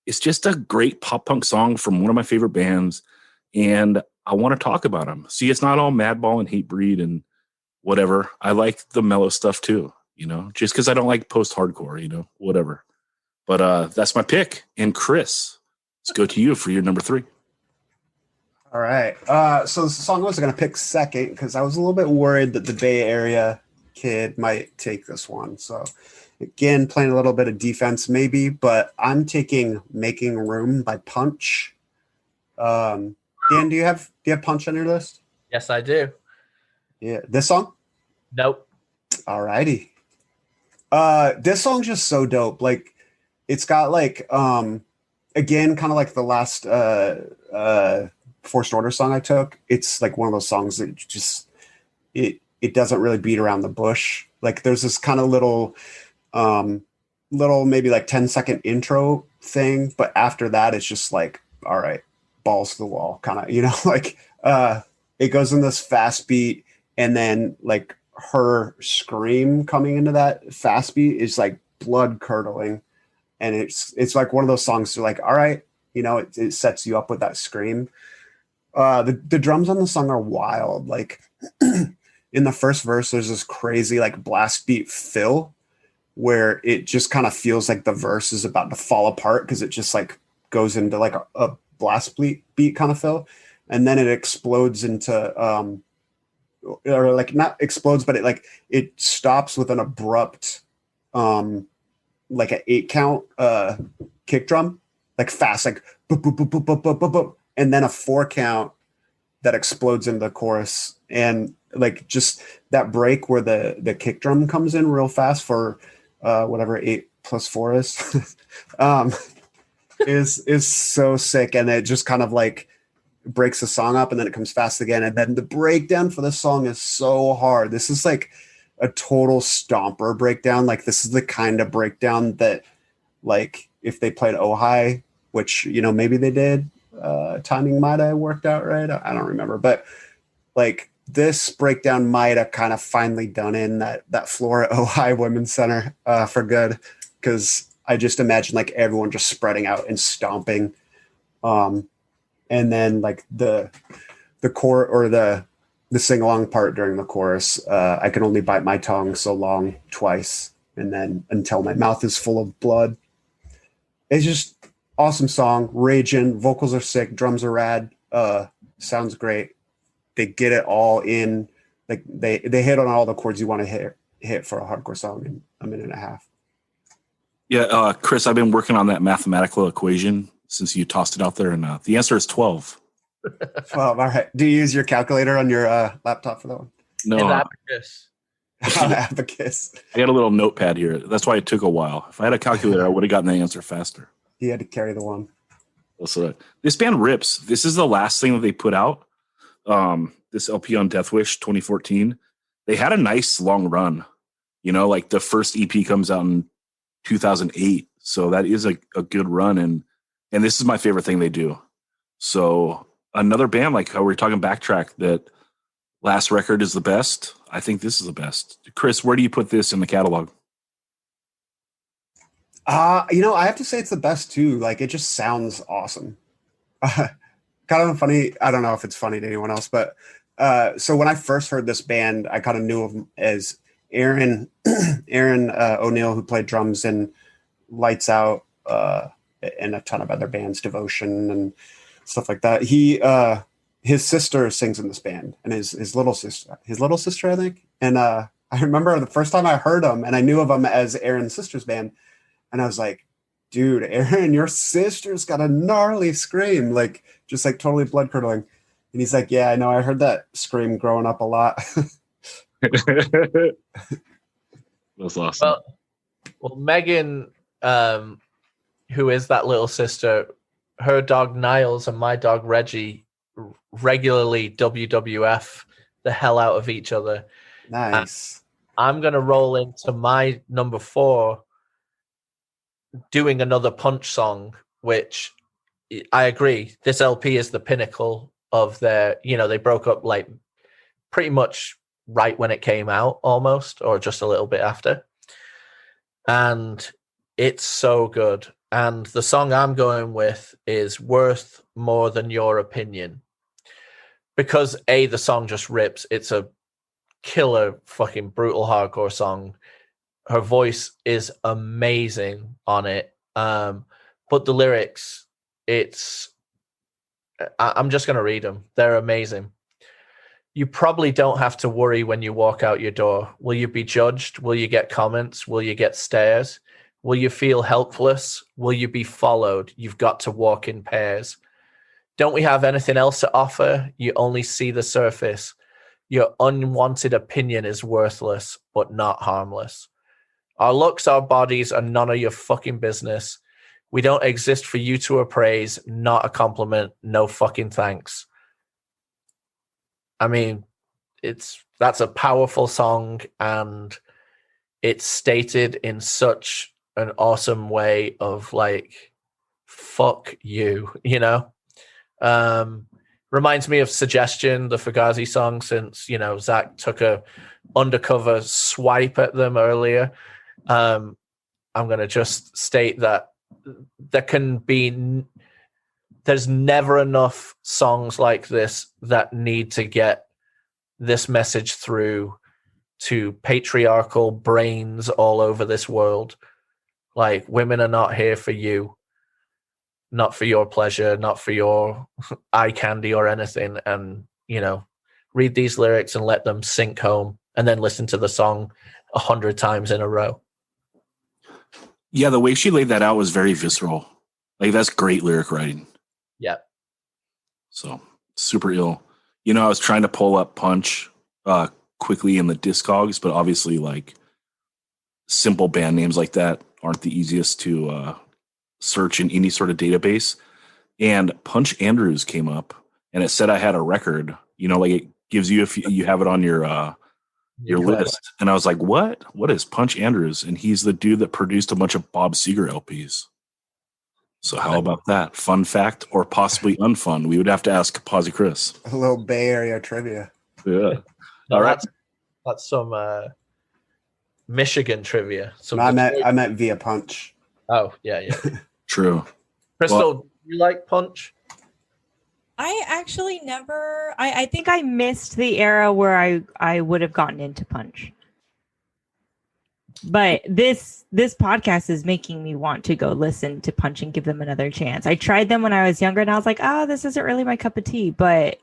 It's just a great pop punk song from one of my favorite bands. And I want to talk about them. See, it's not all Madball and Hatebreed and whatever. I like the mellow stuff too. You know, just because I don't like post-hardcore, you know, whatever. But that's my pick. And Chris, let's go to you for your number 3. All right. So the song I was going to pick second because I was a little bit worried that the Bay Area kid might take this one. So again, playing a little bit of defense maybe, but I'm taking Making Room by Punch. Dan, do you have Punch on your list? Yes, I do. Yeah. This song? Nope. All righty. This song's just so dope. Like, it's got like, again, kind of like the last Forced Order song I took. It's like one of those songs that just it doesn't really beat around the bush. Like, there's this kind of little maybe like 10-second intro thing, but after that, it's just like, all right, balls to the wall, kind of, you know, like it goes in this fast beat, and then like her scream coming into that fast beat is like blood curdling. And it's like one of those songs. You're like, all right, You know, it sets you up with that scream. The drums on the song are wild. Like in the first verse, there's this crazy like blast beat fill where it just kind of feels like the verse is about to fall apart because it just like goes into like a blast beat kind of fill, and then it explodes into or like not explodes, but it stops with an abrupt like an 8 count kick drum, like fast, like boop, boop, boop, boop, boop, boop, boop, boop, and then a 4 count that explodes into the chorus. And like just that break where the kick drum comes in real fast for whatever 8 plus 4 is so sick. And it just kind of like breaks the song up, and then it comes fast again. And then the breakdown for the song is so hard. This is like a total stomper breakdown. Like this is the kind of breakdown that like if they played Ojai, which, you know, maybe they did, timing might have worked out right. I don't remember, but like this breakdown might have kind of finally done in that floor at Ojai Women's Center for good, because I just imagine like everyone just spreading out and stomping. And then like the core or the sing-along part during the chorus, I can only bite my tongue so long twice, and then until my mouth is full of blood. It's just awesome song. Raging, vocals are sick, drums are rad, sounds great. They get it all in, like they hit on all the chords you want to hit for a hardcore song in a minute and a half. Yeah, Chris, I've been working on that mathematical equation since you tossed it out there, and the answer is 12. 12, all right. Do you use your calculator on your laptop for that one? No, In Abacus. Abacus. I got a little notepad here. That's why it took a while. If I had a calculator, I would have gotten the answer faster. He had to carry the one. So this band rips. This is the last thing that they put out. This LP on Death Wish 2014. They had a nice long run. You know, like the first EP comes out in 2008. So that is a good run. And this is my favorite thing they do. So another band, like how we were talking Backtrack, that last record is the best. I think this is the best. Chris, where do you put this in the catalog? You know, I have to say it's the best too. Like it just sounds awesome. Kind of funny. I don't know if it's funny to anyone else, but so when I first heard this band, I kind of knew of him as Aaron O'Neill, who played drums in Lights Out and a ton of other bands, Devotion and stuff like that. His sister sings in this band, and his little sister, I think. And I remember the first time I heard him, and I knew of him as Aaron's sister's band, and I was like, dude, Aaron, your sister's got a gnarly scream, like just like totally blood curdling. And he's like, yeah, I know, I heard that scream growing up a lot. That's awesome. Well, Megan, who is that little sister, her dog Niles and my dog Reggie regularly WWF the hell out of each other. Nice. I'm going to roll into my number 4, doing another Punch song, which I agree. This LP is the pinnacle of their, you know, they broke up like pretty much right when it came out almost, or just a little bit after. And it's so good. And the song I'm going with is Worth More Than Your Opinion. Because the song just rips. It's a killer fucking brutal hardcore song. Her voice is amazing on it. But the lyrics, I'm just going to read them. They're amazing. You probably don't have to worry when you walk out your door. Will you be judged? Will you get comments? Will you get stares? Will you feel helpless? Will you be followed? You've got to walk in pairs. Don't we have anything else to offer? You only see the surface. Your unwanted opinion is worthless, but not harmless. Our looks, our bodies are none of your fucking business. We don't exist for you to appraise, not a compliment, no fucking thanks. I mean, that's a powerful song, and it's stated in such an awesome way of like, fuck you, you know? Reminds me of Suggestion, the Fugazi song, since, you know, Zach took a undercover swipe at them earlier. I'm going to just state that there can be there's never enough songs like this that need to get this message through to patriarchal brains all over this world. Like, women are not here for you, not for your pleasure, not for your eye candy or anything. And, read these lyrics and let them sink home, and then listen to the song 100 times in a row. Yeah, the way she laid that out was very visceral. Like, that's great lyric writing. Yeah. So, super ill. I was trying to pull up Punch quickly in the Discogs, but obviously, like, simple band names like that aren't the easiest to search in any sort of database. And Punch Andrews came up, and it said I had a record. Like, it gives you if you have it on your list. And I was like, what is Punch Andrews? And he's the dude that produced a bunch of Bob Seger LPs. So how about that? Fun fact, or possibly unfun? We would have to ask Posy Chris. A little Bay Area trivia. Yeah. No, All right. That's some Michigan trivia. No, I meant via Punch. Oh, yeah. True. Crystal, you like Punch? I actually never. I think I missed the era where I would have gotten into Punch. But this podcast is making me want to go listen to Punch and give them another chance. I tried them when I was younger, and I was like, "Oh, this isn't really my cup of tea." But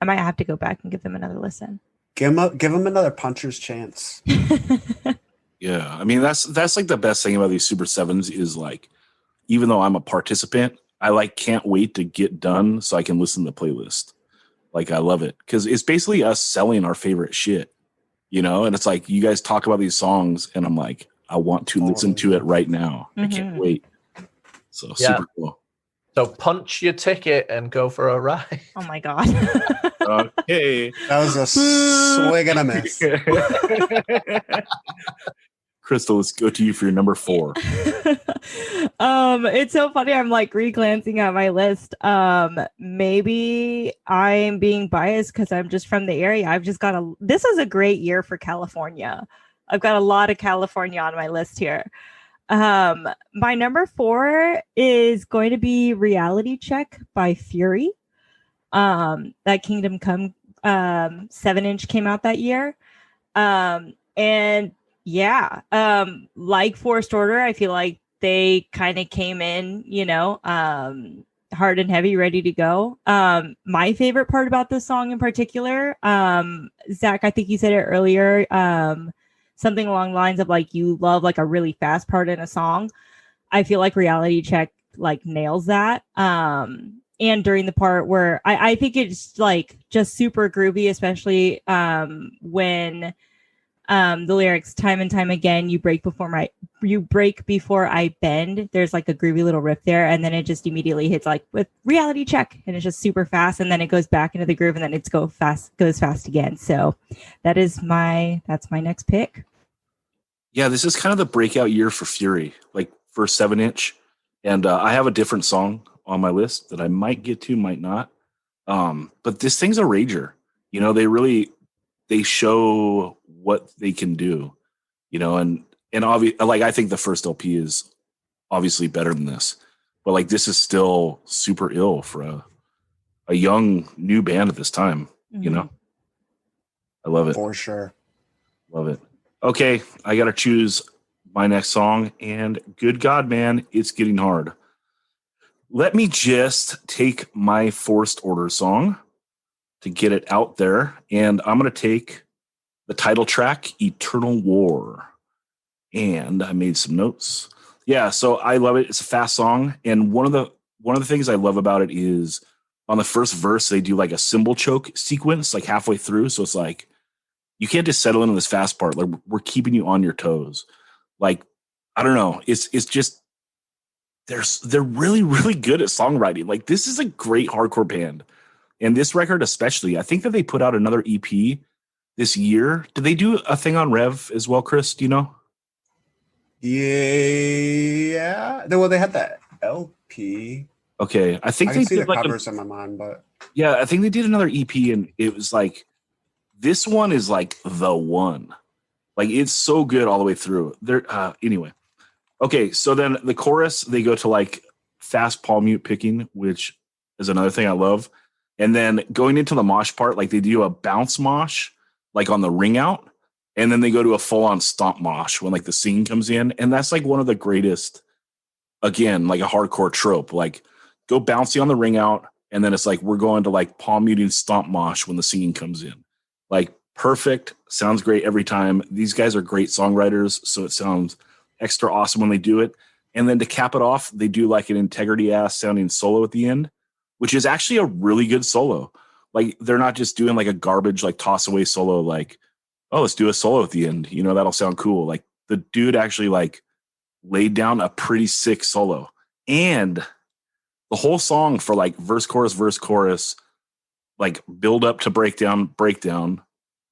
I might have to go back and give them another listen. Give them another puncher's chance. Yeah, I mean that's like the best thing about these Super Sevens is, like, even though I'm a participant, I can't wait to get done so I can listen to the playlist. Like, I love it because it's basically us selling our favorite shit, and it's like you guys talk about these songs, and I'm like, I want to listen to it right now. I can't wait. So super cool. So punch your ticket and go for a ride. Oh my god. Okay, that was a swing and a miss. Crystal, let's go to you for your number 4. It's so funny. I'm like re-glancing at my list. Maybe I'm being biased because I'm just from the area. I've just got this is a great year for California. I've got a lot of California on my list here. My number 4 is going to be Reality Check by Fury. That Kingdom Come 7-inch came out that year. And yeah, like Forced Order, I feel like they kind of came in, hard and heavy, ready to go. My favorite part about this song in particular, Zach, I think you said it earlier, something along the lines of like you love like a really fast part in a song. I feel like Reality Check like nails that. And during the part where I think it's like just super groovy, especially when the lyrics time and time again, you break before I bend. There's like a groovy little riff there, and then it just immediately hits like with Reality Check, and it's just super fast, and then it goes back into the groove, and then it goes fast again. So that's my next pick. Yeah, this is kind of the breakout year for Fury, like for 7-inch, and I have a different song on my list that I might get to, might not. But this thing's a rager. They show what they can do, and I think the first LP is obviously better than this, but like this is still super ill for a young new band at this time. Mm-hmm. I love it for sure. Love it. Okay, I got to choose my next song, and good God, man, it's getting hard. Let me just take my Forced Order song to get it out there, and I'm going to take the title track, Eternal War. And I made some notes. Yeah, so I love it. It's a fast song, and one of the things I love about it is on the first verse they do like a cymbal choke sequence like halfway through, so it's like you can't just settle into this fast part. Like we're keeping you on your toes. Like I don't know, it's just they're really, really good at songwriting. Like this is a great hardcore band. And this record especially, I think that they put out another EP this year. Did they do a thing on Rev as well, Chris? Do you know? Yeah. Well, they had that LP. Okay. I think I they can see did the like covers in my mind, but yeah, I think they did another EP, and it was like this one is like the one. Like it's so good all the way through. Anyway. Okay, so then the chorus, they go to like fast palm mute picking, which is another thing I love. And then going into the mosh part, like they do a bounce mosh, like on the ring out, and then they go to a full on stomp mosh when like the singing comes in. And that's like one of the greatest, again, like a hardcore trope, like go bouncy on the ring out. And then it's like, we're going to like palm muting stomp mosh when the singing comes in. Like perfect. Sounds great every time. These guys are great songwriters. So it sounds extra awesome when they do it. And then to cap it off, they do like an integrity ass sounding solo at the end, which is actually a really good solo. Like they're not just doing like a garbage, like toss away solo, like, oh, let's do a solo at the end. You know, that'll sound cool. Like the dude actually like laid down a pretty sick solo. And the whole song for like verse, chorus, like build up to breakdown,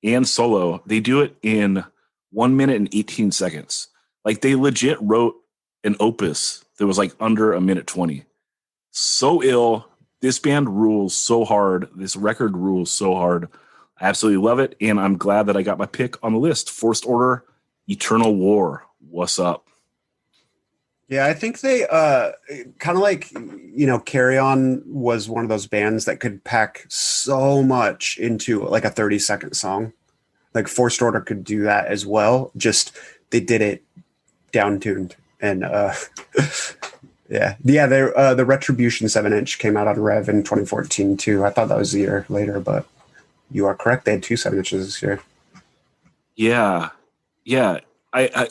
and solo, they do it in 1 minute and 18 seconds. Like they legit wrote an opus that was like under a minute 20. So ill. This band rules so hard. This record rules so hard. I absolutely love it. And I'm glad that I got my pick on the list. Forced Order, Eternal War. What's up? Yeah, I think they kind of like, you know, Carry On was one of those bands that could pack so much into like a 30-second song. Like Forced Order could do that as well. Just they did it down-tuned. And yeah, the Retribution 7-inch came out on Rev in 2014 too. I thought that was a year later, but you are correct. They had 2 7-inches this year. Yeah. I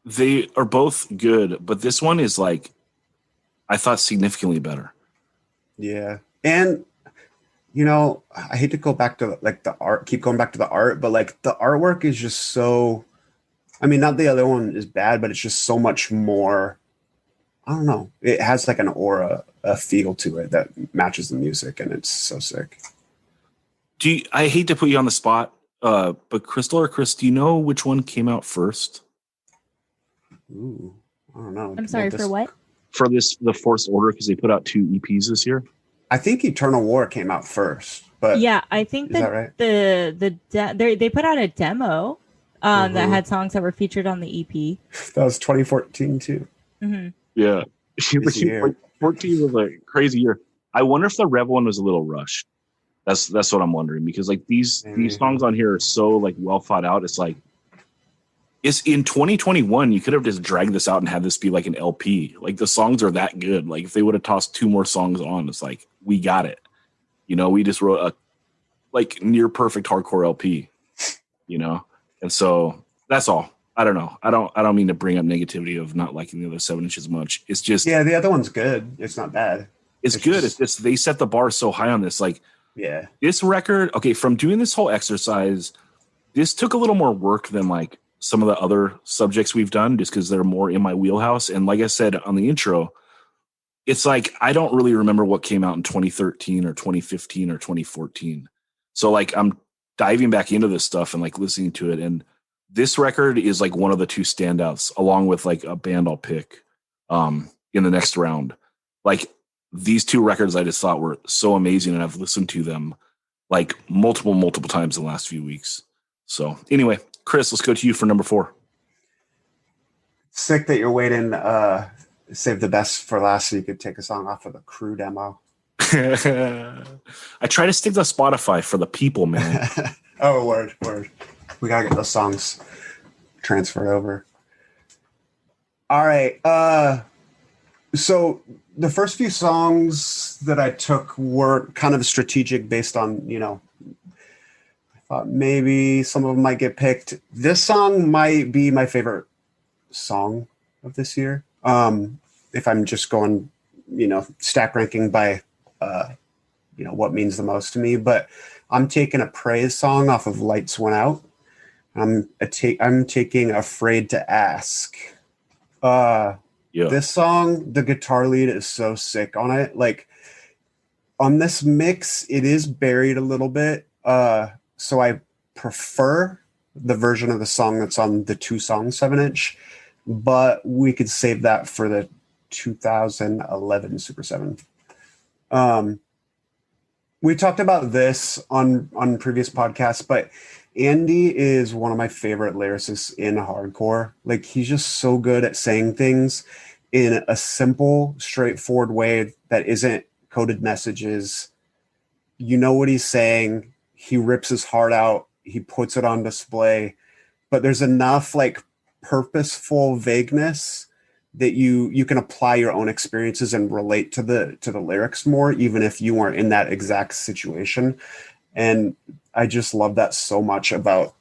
they are both good, but this one is like, I thought significantly better. Yeah. And, you know, I hate to go back to like the art, keep going back to the art, but like the artwork is just so, I mean, not the other one is bad, but it's just so much more, I don't know. It has like an aura, a feel to it that matches the music, and it's so sick. I hate to put you on the spot, but Crystal or Chris, do you know which one came out first? Ooh, I don't know. I'm sorry, for what? For the Forced Order, because they put out 2 EPs this year. I think Eternal War came out first, but Yeah, I think is that right? they put out a demo that had songs that were featured on the EP. That was 2014 too. Mm-hmm. Yeah. Busy year. 14 was a crazy year. I wonder if the Rev one was a little rushed. That's what I'm wondering, because like these songs on here are so like well thought out. It's like, it's in 2021, you could have just dragged this out and had this be like an LP. Like the songs are that good. Like if they would have tossed 2 more songs on, it's like, we got it. You know, we just wrote a like near perfect hardcore LP, you know? And so that's all. I don't know. I don't mean to bring up negativity of not liking the other 7-inches much. It's just, Yeah, the other one's good. It's not bad. it's good. It's just, they set the bar so high on this. Like Yeah. this record, okay, from doing this whole exercise, this took a little more work than like some of the other subjects we've done, just because they're more in my wheelhouse. And like I said on the intro, it's like I don't really remember what came out in 2013 or 2015 or 2014. So like I'm diving back into this stuff and like listening to it, and this record is like one of the 2 standouts, along with like a band I'll pick in the next round. Like these 2 records I just thought were so amazing, and I've listened to them like multiple times in the last few weeks. So anyway, Chris, let's go to you for number 4. Sick that you're waiting. Save the best for last so you could take a song off of the Crew demo. I try to stick to Spotify for the people, man. Oh, word. We gotta get those songs transferred over. All right. So the first few songs that I took were kind of strategic based on, you know, I thought maybe some of them might get picked. This song might be my favorite song of this year. If I'm just going, you know, stack ranking by, you know, what means the most to me, but I'm taking a praise song off of Lights Went Out. I'm taking Afraid to Ask. This song, the guitar lead is so sick on it. Like on this mix, it is buried a little bit. So I prefer the version of the song that's on the 2-song 7-inch, but we could save that for the 2011 Super 7. We talked about this on previous podcasts, but Andy is one of my favorite lyricists in hardcore. Like he's just so good at saying things in a simple, straightforward way that isn't coded messages. You know what he's saying. He rips his heart out. He puts it on display, but there's enough like purposeful vagueness that you can apply your own experiences and relate to the lyrics more, even if you weren't in that exact situation. And I just love that so much about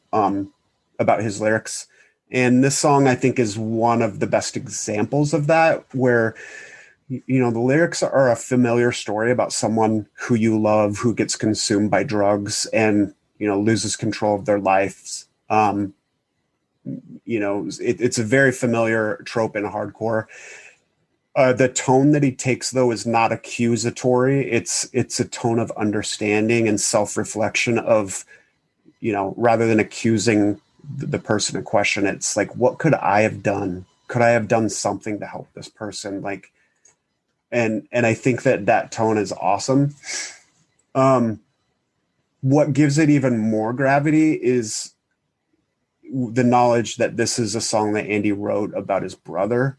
his lyrics. And this song, I think, is one of the best examples of that, where, you know, the lyrics are a familiar story about someone who you love, who gets consumed by drugs and, you know, loses control of their lives. You know, it's a very familiar trope in hardcore. The tone that he takes, though, is not accusatory. It's a tone of understanding and self-reflection of, you know, rather than accusing the person in question, it's like, what could I have done? Could I have done something to help this person? Like, and I think that tone is awesome. What gives it even more gravity is the knowledge that this is a song that Andy wrote about his brother,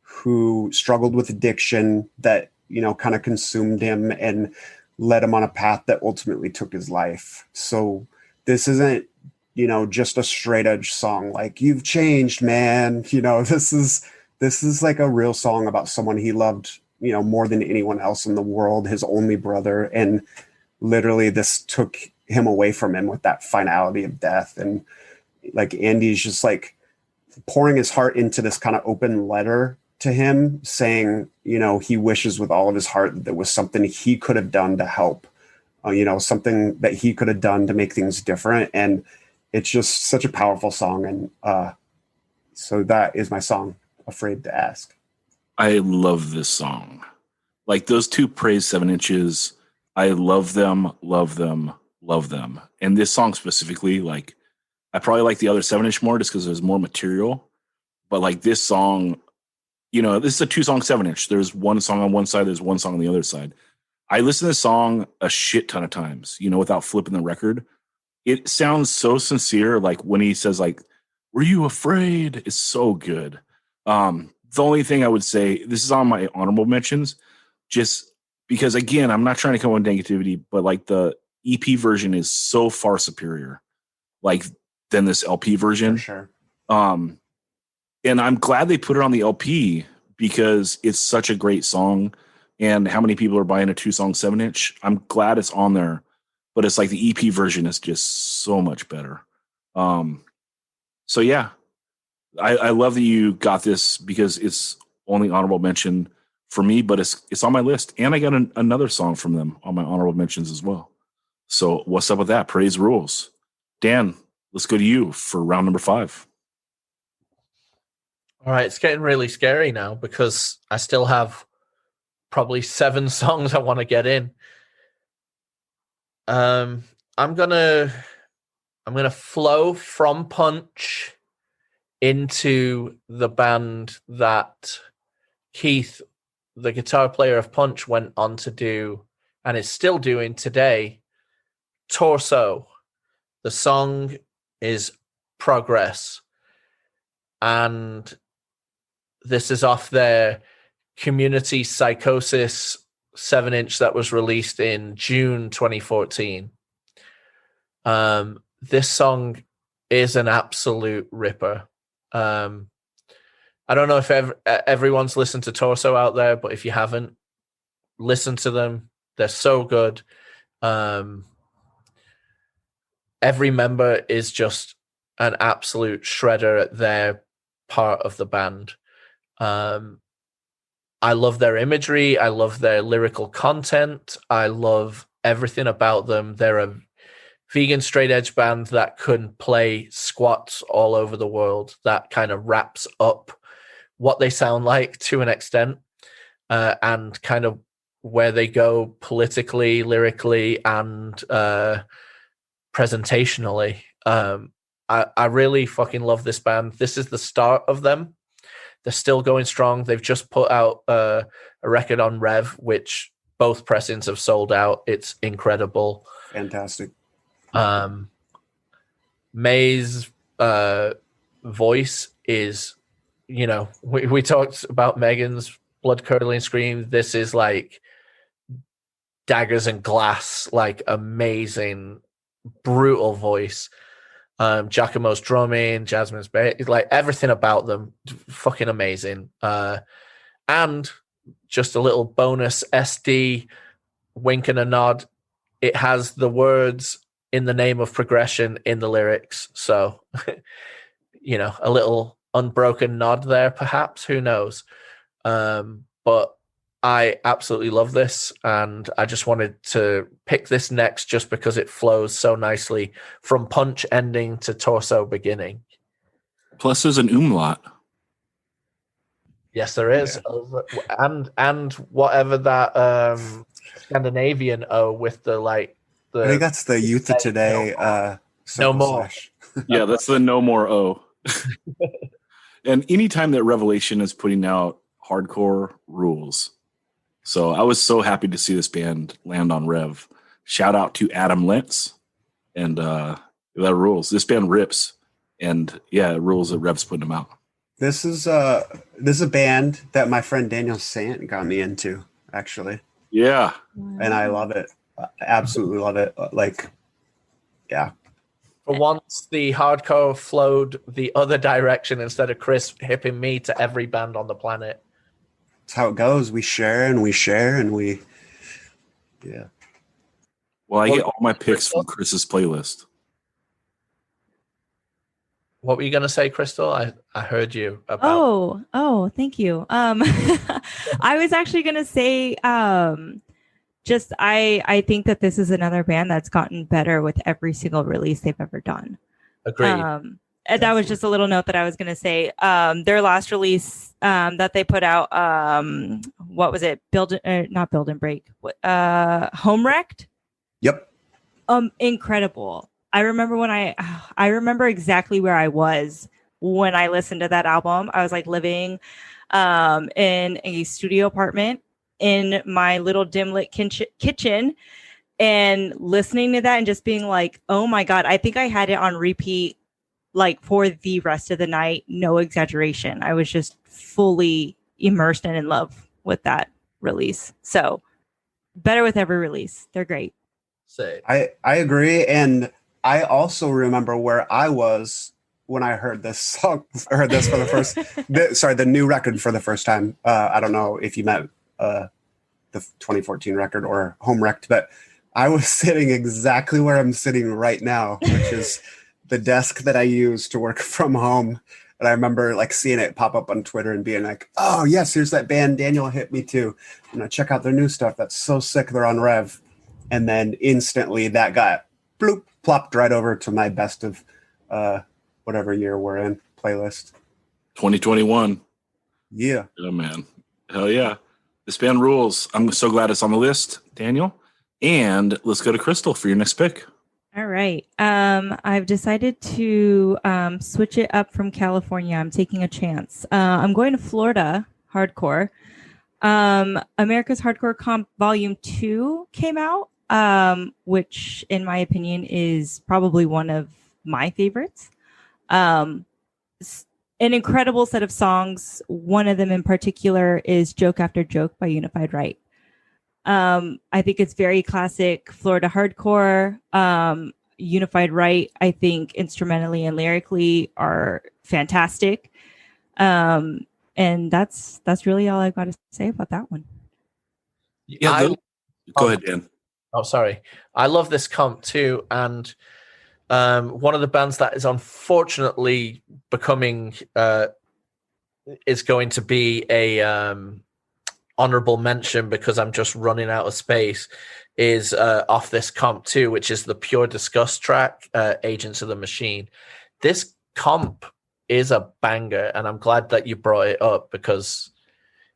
who struggled with addiction that, you know, kind of consumed him and led him on a path that ultimately took his life. So this isn't, you know, just a straight edge song like, you've changed, man. You know, this is like a real song about someone he loved, you know, more than anyone else in the world, his only brother. And literally this took him away from him with that finality of death. And like, Andy's just like pouring his heart into this kind of open letter to him, saying, you know, he wishes with all of his heart that there was something he could have done to help, you know, something that he could have done to make things different. And it's just such a powerful song. And so that is my song, Afraid to Ask. I love this song. Like those two Praise 7 inches, I love them, love them, love them. And this song specifically, like, I probably like the other 7-inch more just because there's more material. But like this song, you know, this is a 2-song 7-inch. There's one song on one side, there's one song on the other side. I listen to this song a shit ton of times, you know, without flipping the record. It sounds so sincere. Like when he says, like, were you afraid? It's so good. The only thing I would say, this is on my honorable mentions, just because, again, I'm not trying to come with negativity, but like the EP version is so far superior, like, than this LP version. For sure. And I'm glad they put it on the LP because it's such a great song. And how many people are buying a 2-song 7-inch? I'm glad it's on there, but it's like the EP version is just so much better. So yeah, I love that you got this because it's only honorable mention for me, but it's on my list. And I got another song from them on my honorable mentions as well. So what's up with that? Praise rules. Dan, let's go to you for round number 5. All right, it's getting really scary now because I still have probably 7 songs I want to get in. I'm gonna flow from Punch into the band that Keith, the guitar player of Punch, went on to do and is still doing today, Torso. The song is Progress. And this is off their Community Psychosis 7-inch that was released in June 2014. This song is an absolute ripper. I don't know if everyone's listened to Torso out there, but if you haven't, listen to them. They're so good. Every member is just an absolute shredder at their part of the band. I love their imagery. I love their lyrical content. I love everything about them. They're a vegan straight edge band that can play squats all over the world. That kind of wraps up what they sound like to an extent, and kind of where they go politically, lyrically, and presentationally. I really fucking love this band. This is the start of them. They're still going strong. They've just put out a record on Rev, which both pressings have sold out. It's incredible. Fantastic. May's voice is, you know, we talked about Megan's blood curdling scream. This is like daggers and glass, like amazing, brutal voice. Giacomo's drumming, Jasmine's bass, like everything about them, fucking amazing. And just a little bonus SD wink and a nod. It has the words "in the name of progression" in the lyrics. So, a little unbroken nod there, perhaps. Who knows? But I absolutely love this, and I just wanted to pick this next just because it flows so nicely from punch ending to torso beginning. Plus, there's an umlaut. Yes, there is. Yeah. And whatever that Scandinavian O with the like. I think that's the Youth of Today. No more. Yeah, that's the no more O. And anytime that Revelation is putting out hardcore rules. So I was so happy to see this band land on Rev. Shout out to Adam Lentz. And that rules. This band rips. And yeah, it rules that Rev's putting them out. This is a band that my friend Daniel Sant got me into, actually. Yeah. And I love it. I absolutely love it. Yeah. For once, the hardcore flowed the other direction instead of Chris hipping me to every band on the planet. That's how it goes. We share and we share and we, yeah. Well, I get all my picks from Chris's playlist. What were you going to say, Crystal? I heard you about. Oh, thank you. I was actually going to say, I think that this is another band that's gotten better with every single release they've ever done. Agreed. And that was just a little note that I was going to say. Their last release that they put out, what was it? Not Build and Break. Home Wrecked. Yep. Incredible. I remember I remember exactly where I was when I listened to that album. I was like living in a studio apartment in my little dim lit kitchen and listening to that and just being like, oh my God, I think I had it on repeat like for the rest of the night. No exaggeration. I was just fully immersed and in love with that release. So better with every release. They're great. I agree. And I also remember where I was when I heard this song, heard this for the first, the new record for the first time. I don't know if you meant the 2014 record or Home Wrecked, but I was sitting exactly where I'm sitting right now, which is the desk that I use to work from home. And I remember like seeing it pop up on Twitter and being like, oh yes, here's that band Daniel hit me to. Check out their new stuff. That's so sick. They're on Rev. And then instantly that got bloop, plopped right over to my best of whatever year we're in playlist. 2021. Yeah. Oh man. Hell yeah. This band rules. I'm so glad it's on the list, Daniel. And let's go to Crystal for your next pick. All right. I've decided to switch it up from California. I'm taking a chance. I'm going to Florida hardcore. America's Hardcore Comp Volume 2 came out, which in my opinion is probably one of my favorites. An incredible set of songs. One of them in particular is Joke After Joke by Unified Right. I think it's very classic Florida hardcore. Unified Right, I think instrumentally and lyrically are fantastic. And that's really all I've got to say about that one. Yeah, go ahead, Dan. Oh, sorry. I love this comp too. And one of the bands that is unfortunately becoming is going to be a honorable mention because I'm just running out of space is off this comp too, which is the Pure Disgust track, Agents of the Machine. This comp is a banger, and I'm glad that you brought it up because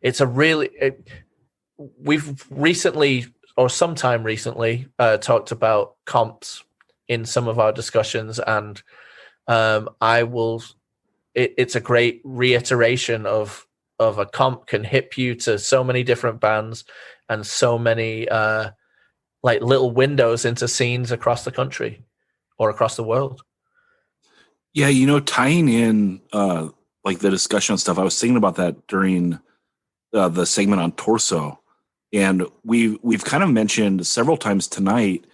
it's a really... we've recently, or sometime recently, talked about comps in some of our discussions, and it's a great reiteration of a comp can hip you to so many different bands and so many like little windows into scenes across the country or across the world. Yeah, tying in like the discussion and stuff, I was thinking about that during the segment on Torso. And we've kind of mentioned several times tonight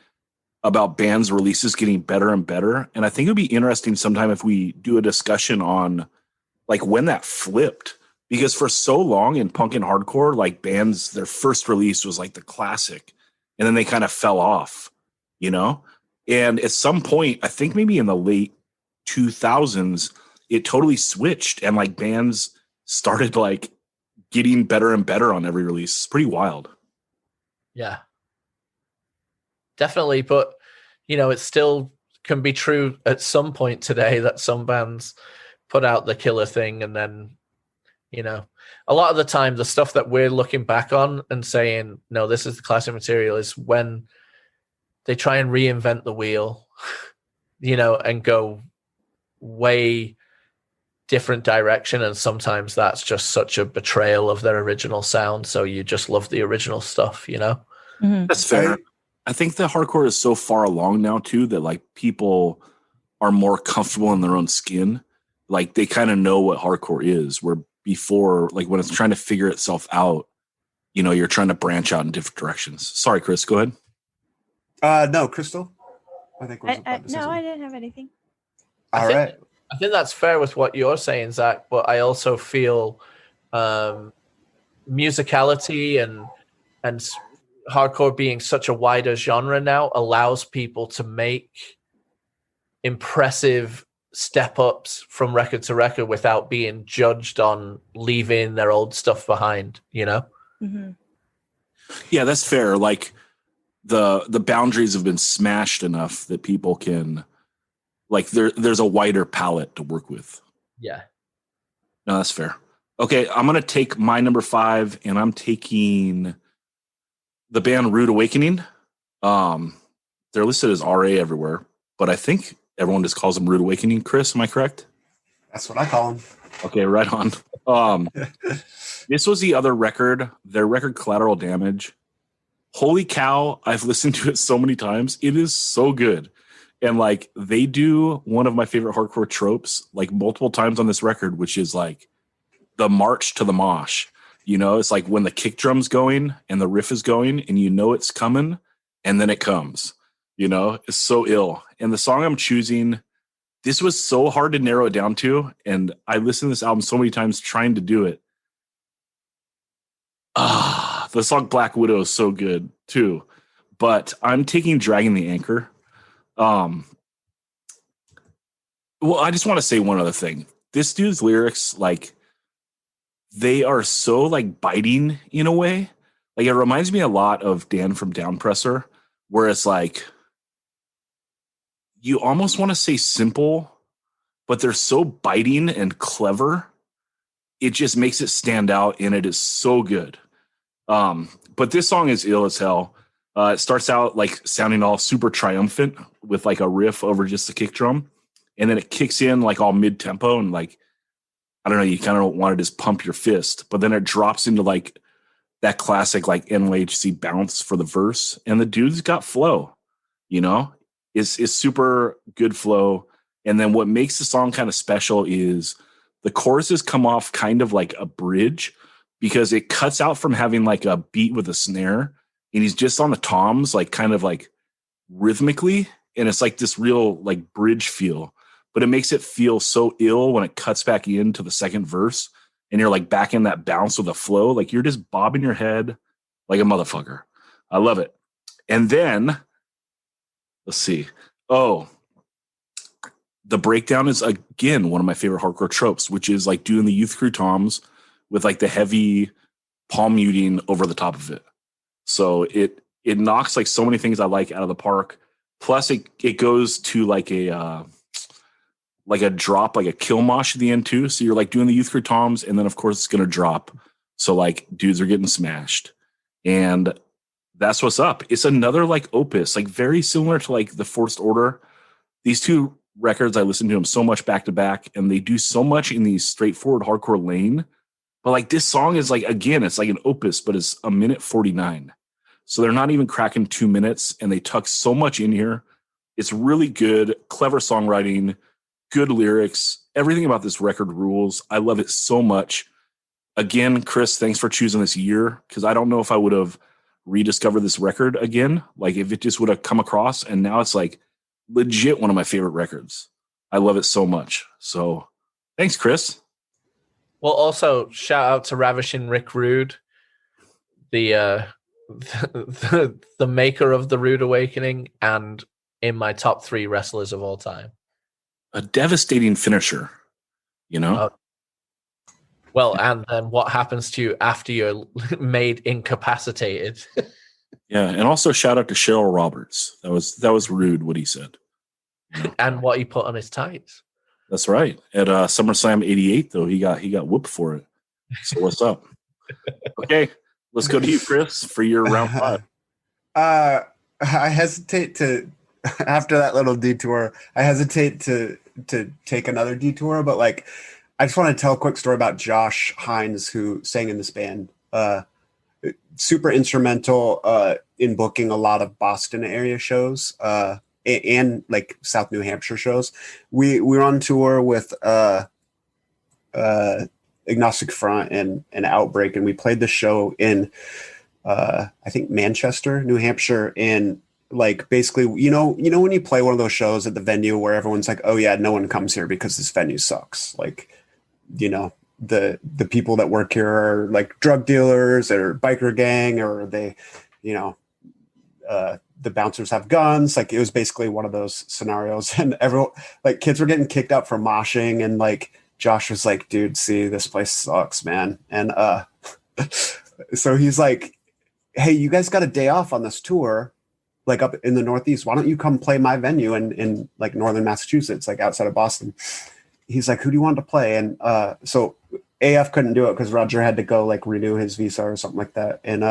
about bands' releases getting better and better. And I think it would be interesting sometime if we do a discussion on like when that flipped. Because for so long in punk and hardcore, like bands, their first release was like the classic. And then they kind of fell off, you know? And at some point, I think maybe in the late 2000s, it totally switched. And like bands started like getting better and better on every release. It's pretty wild. Yeah. Definitely. But, you know, it still can be true at some point today that some bands put out the killer thing and then, you know, a lot of the time the stuff that we're looking back on and saying, no, this is the classic material is when they try and reinvent the wheel, you know, and go way different direction. And sometimes that's just such a betrayal of their original sound. So you just love the original stuff, you know? Mhm. That's fair. I think the hardcore is so far along now too that like people are more comfortable in their own skin. Like they kind of know what hardcore is, where before, like when it's trying to figure itself out, you know, you're trying to branch out in different directions. Sorry, Chris, go ahead. No, Crystal. I think was about to say No, something. I didn't have anything. All right. I think that's fair with what you're saying, Zach, but I also feel musicality and hardcore being such a wider genre now allows people to make impressive step ups from record to record without being judged on leaving their old stuff behind, you know? Mm-hmm. Yeah, that's fair. Like the boundaries have been smashed enough that people can like there's a wider palette to work with. Yeah. No, that's fair. Okay, I'm gonna take my number 5, and I'm taking the band Rude Awakening. They're listed as RA everywhere, but I think everyone just calls them Rude Awakening. Chris, am I correct? That's what I call them. Okay, right on. This was the other record, their record Collateral Damage. Holy cow, I've listened to it so many times. It is so good. And like they do one of my favorite hardcore tropes like multiple times on this record, which is like the march to the mosh. You know, it's like when the kick drum's going and the riff is going and you know it's coming and then it comes. You know, it's so ill. And the song I'm choosing, this was so hard to narrow it down to. And I listened to this album so many times trying to do it. The song Black Widow is so good too. But I'm taking Dragging the Anchor. Well, I just want to say one other thing. This dude's lyrics, like, they are so like biting in a way. Like it reminds me a lot of Dan from Downpresser, where it's like you almost want to say simple, but they're so biting and clever. It just makes it stand out, and it is so good. But this song is ill as hell. It starts out like sounding all super triumphant with like a riff over just the kick drum. And then it kicks in like all mid tempo and like, I don't know, you kind of want to just pump your fist, but then it drops into like that classic like NYHC bounce for the verse. And the dude's got flow, you know, is super good flow. And then what makes the song kind of special is the choruses come off kind of like a bridge because it cuts out from having like a beat with a snare. And he's just on the toms, like kind of like rhythmically. And it's like this real like bridge feel, but it makes it feel so ill when it cuts back into the second verse and you're like back in that bounce with the flow. Like you're just bobbing your head like a motherfucker. I love it. And then let's see. Oh, the breakdown is again, one of my favorite hardcore tropes, which is like doing the Youth Crew toms with like the heavy palm muting over the top of it. So it knocks like so many things I like out of the park. Plus it goes to like a drop, like a kill mosh at the end too. So you're like doing the Youth Crew toms, and then of course it's gonna drop. So like dudes are getting smashed, and that's what's up. It's another like opus, like very similar to like the Forced Order. These two records, I listen to them so much back to back, and they do so much in the straightforward hardcore lane. But like this song is like, again, it's like an opus, but it's 1:49. So they're not even cracking 2 minutes, and they tuck so much in here. It's really good, clever songwriting, good lyrics. Everything about this record rules. I love it so much. Again, Chris, thanks for choosing this year, because I don't know if I would have rediscover this record again. Like if it just would have come across, and now it's like legit one of my favorite records. I love it so much. So thanks, Chris. Well, also shout out to Ravishing Rick Rude, the maker of the Rude Awakening, and in my top 3 wrestlers of all time. A devastating finisher, you know? Well, and then what happens to you after you're made incapacitated? Yeah, and also shout out to Cheryl Roberts. That was rude what he said. And what he put on his tights. That's right. At SummerSlam '88, though, he got whooped for it. So what's up? Okay, let's go to you, Chris, for your round 5. I hesitate to, after that little detour, I hesitate to take another detour, but like, I just want to tell a quick story about Josh Hines, who sang in this band. Super instrumental in booking a lot of Boston area shows and like South New Hampshire shows. We were on tour with Agnostic Front and Outbreak, and we played the show in I think Manchester, New Hampshire, and like basically, you know when you play one of those shows at the venue where everyone's like, oh yeah, no one comes here because this venue sucks. Like, you know, the people that work here are like drug dealers or biker gang, or they, you know, the bouncers have guns. Like it was basically one of those scenarios, and everyone, like kids were getting kicked out for moshing, and like Josh was like, dude, see, this place sucks, man. And so he's like, hey, you guys got a day off on this tour, like up in the Northeast. Why don't you come play my venue in like northern Massachusetts, like outside of Boston? He's like, who do you want to play? And so AF couldn't do it because Roger had to go like renew his visa or something like that. And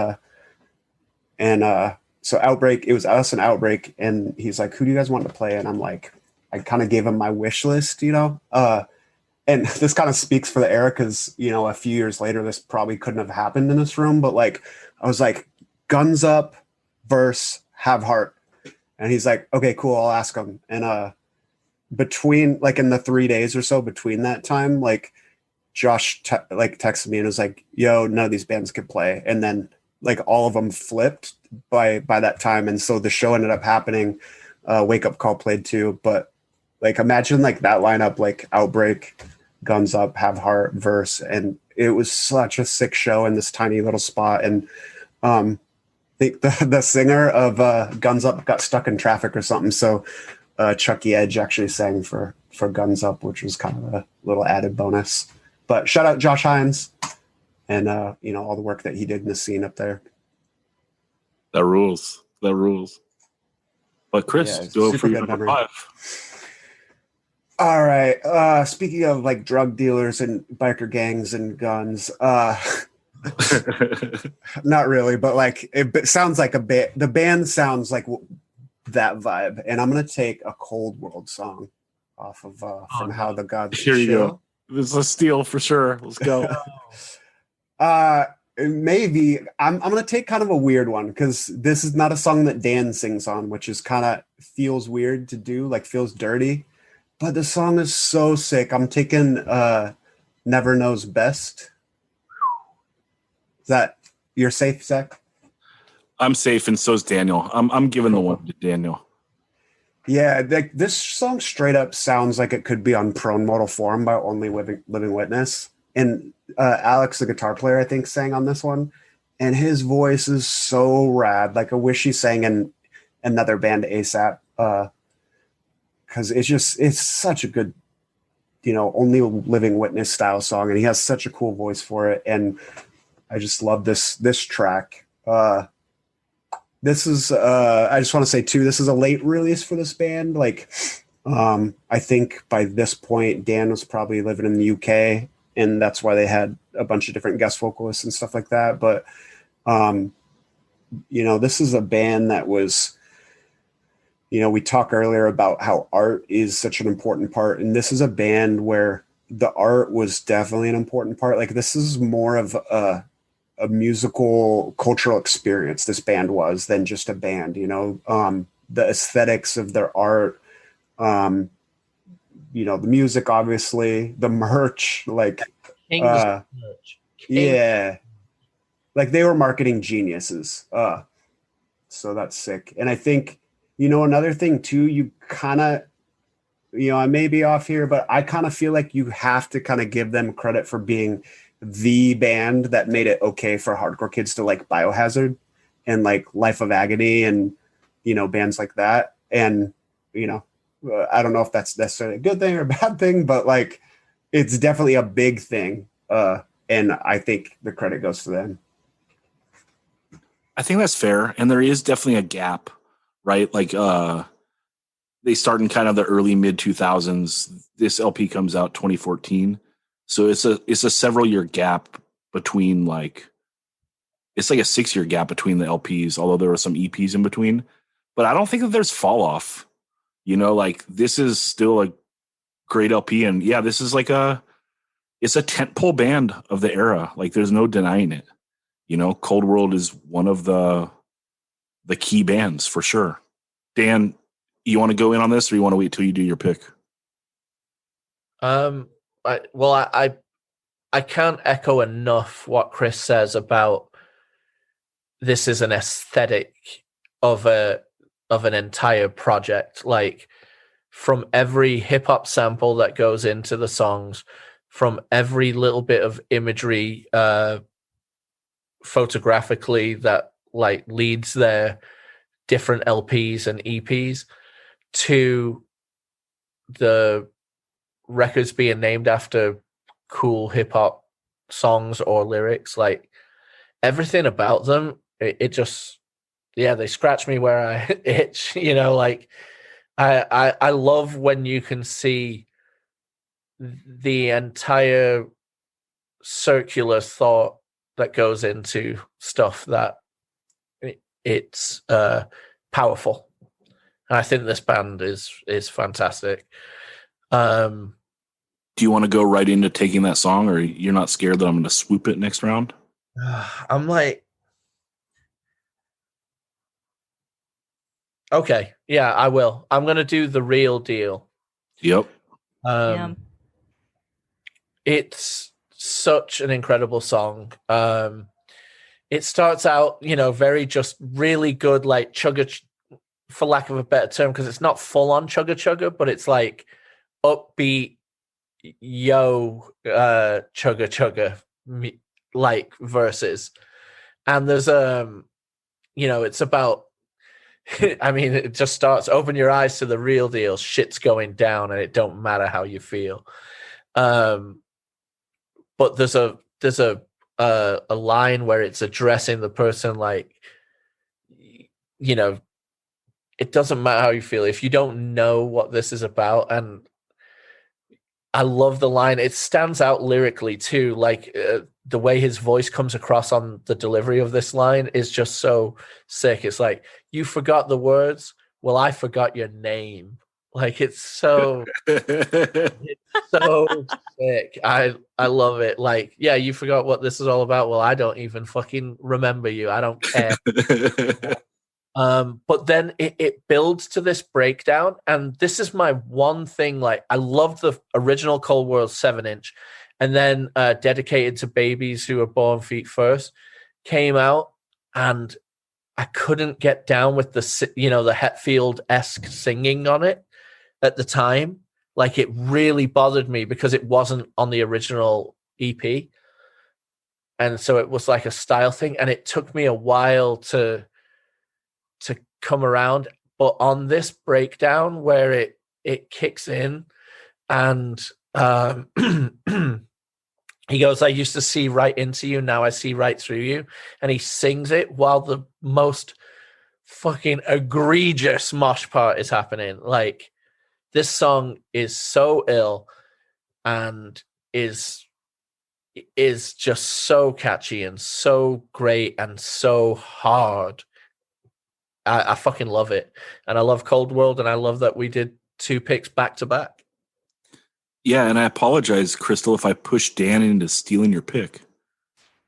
so Outbreak, it was us and Outbreak, and he's like, who do you guys want to play? And I'm like, I kind of gave him my wish list, you know? And this kind of speaks for the era because, you know, a few years later, this probably couldn't have happened in this room. But like, I was like, Guns Up, verse, Have Heart. And he's like, okay, cool, I'll ask him. And between, like in the 3 days or so between that time, like Josh texted me and was like, yo, none of these bands could play. And then like all of them flipped by that time. And so the show ended up happening. Wake Up Call played too. But like, imagine like that lineup, like Outbreak, Guns Up, Have Heart, verse. And it was such a sick show in this tiny little spot. And I think the singer of Guns Up got stuck in traffic or something. So Chucky Edge actually sang for Guns Up, which was kind of a little added bonus. But shout out Josh Hines and you know, all the work that he did in the scene up there. That rules. But Chris, Yeah, go super for your good number memory. 5. All right. Speaking of like drug dealers and biker gangs and guns, not really, but like it sounds like a bit. The band sounds like that vibe, and I'm gonna take a Cold World song off of from How the Gods Here you Chill. go. This is a steal for sure. Let's go. Maybe I'm gonna take kind of a weird one because this is not a song that Dan sings on, which is kind of feels weird to do, like feels dirty. But the song is so sick. I'm taking Never Knows Best. Is that you're safe, Zach? I'm safe, and so's Daniel. I'm giving the one to Daniel. Yeah, this song straight up sounds like it could be on Prone Mortal Form by Only Living Witness. And Alex, the guitar player, I think, sang on this one. And his voice is so rad. Like, I wish he sang in another band ASAP. Because it's such a good, you know, Only Living Witness style song. And he has such a cool voice for it. And I just love this track. This is, I just want to say too, this is a late release for this band. Like, I think by this point, Dan was probably living in the UK, and that's why they had a bunch of different guest vocalists and stuff like that. But, you know, this is a band that was, you know, we talked earlier about how art is such an important part. And this is a band where the art was definitely an important part. Like, this is more of a musical cultural experience, this band was, than just a band, you know. The aesthetics of their art, you know, the music, obviously, the merch, like King's merch. yeah, like they were marketing geniuses. So that's sick. And I think, another thing too, you kind of, I may be off here, but I kind of feel like you have to kind of give them credit for being the band that made it okay for hardcore kids to like Biohazard and like Life of Agony and, bands like that. And, I don't know if that's necessarily a good thing or a bad thing, but like, it's definitely a big thing. And I think the credit goes to them. I think that's fair. And there is definitely a gap, right? Like, they start in kind of the early mid 2000s. This LP comes out 2014. So it's a several year gap between it's like a 6-year gap between the LPs, although there were some EPs in between, but I don't think that there's fall off, like this is still a great LP. And yeah, this is it's a tentpole band of the era. Like there's no denying it. Cold World is one of the key bands for sure. Dan, you want to go in on this or you want to wait till you do your pick? I can't echo enough what Chris says about this is an aesthetic of an entire project. Like from every hip hop sample that goes into the songs, from every little bit of imagery photographically that like leads their different LPs and EPs, to the records being named after cool hip hop songs or lyrics. Like everything about them, it just, they scratch me where I itch, like I love when you can see the entire circular thought that goes into stuff that it's powerful. And I think this band is fantastic. Do you want to go right into taking that song, or you're not scared that I'm going to swoop it next round? I'm like, okay, yeah, I will. I'm going to do The Real Deal. Yep. It's such an incredible song. It starts out, very just really good, like chugga, for lack of a better term, because it's not full on chugga chugga, but it's like upbeat, chugga chugga, like verses. And there's it's about, I mean, it just starts, open your eyes to the real deal, shit's going down and it don't matter how you feel. But there's a line where it's addressing the person like, it doesn't matter how you feel if you don't know what this is about. And I love the line. It stands out lyrically too. Like the way his voice comes across on the delivery of this line is just so sick. It's like, you forgot the words. Well, I forgot your name. Like it's so sick. I love it. Like, yeah, you forgot what this is all about. Well, I don't even fucking remember you. I don't care. But then it builds to this breakdown, and this is my one thing. Like, I love the original Cold World 7-inch, and then Dedicated to Babies Who Were Born Feet First came out, and I couldn't get down with the Hetfield-esque singing on it at the time. Like, it really bothered me because it wasn't on the original EP, and so it was like a style thing, and it took me a while to come around. But on this breakdown where it kicks in, and he goes, I used to see right into you, now I see right through you, and he sings it while the most fucking egregious mosh part is happening. Like, this song is so ill and is just so catchy and so great and so hard. I fucking love it. And I love Cold World, and I love that we did 2 picks back to back. Yeah, and I apologize, Crystal, if I pushed Dan into stealing your pick.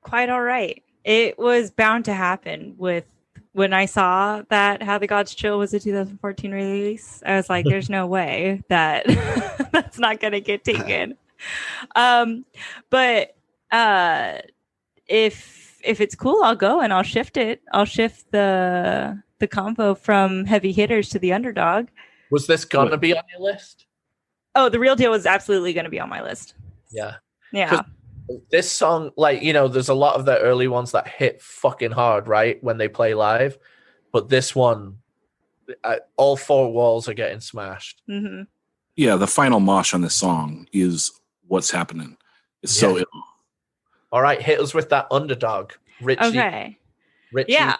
Quite all right. It was bound to happen with when I saw that How the Gods Chill was a 2014 release. I was like, there's no way that that's not going to get taken. But if if it's cool, I'll go and I'll shift it. I'll shift the combo from heavy hitters to the underdog. Was this gonna be on your list? Oh, the real deal was absolutely going to be on my list. Yeah. Yeah. This song, like, you know, there's a lot of the early ones that hit fucking hard, right, when they play live. But this one, all four walls are getting smashed. Mm-hmm. Yeah, the final mosh on this song is what's happening. It's so ill. All right, hit us with that underdog. Richie. Okay. Richie. Yeah.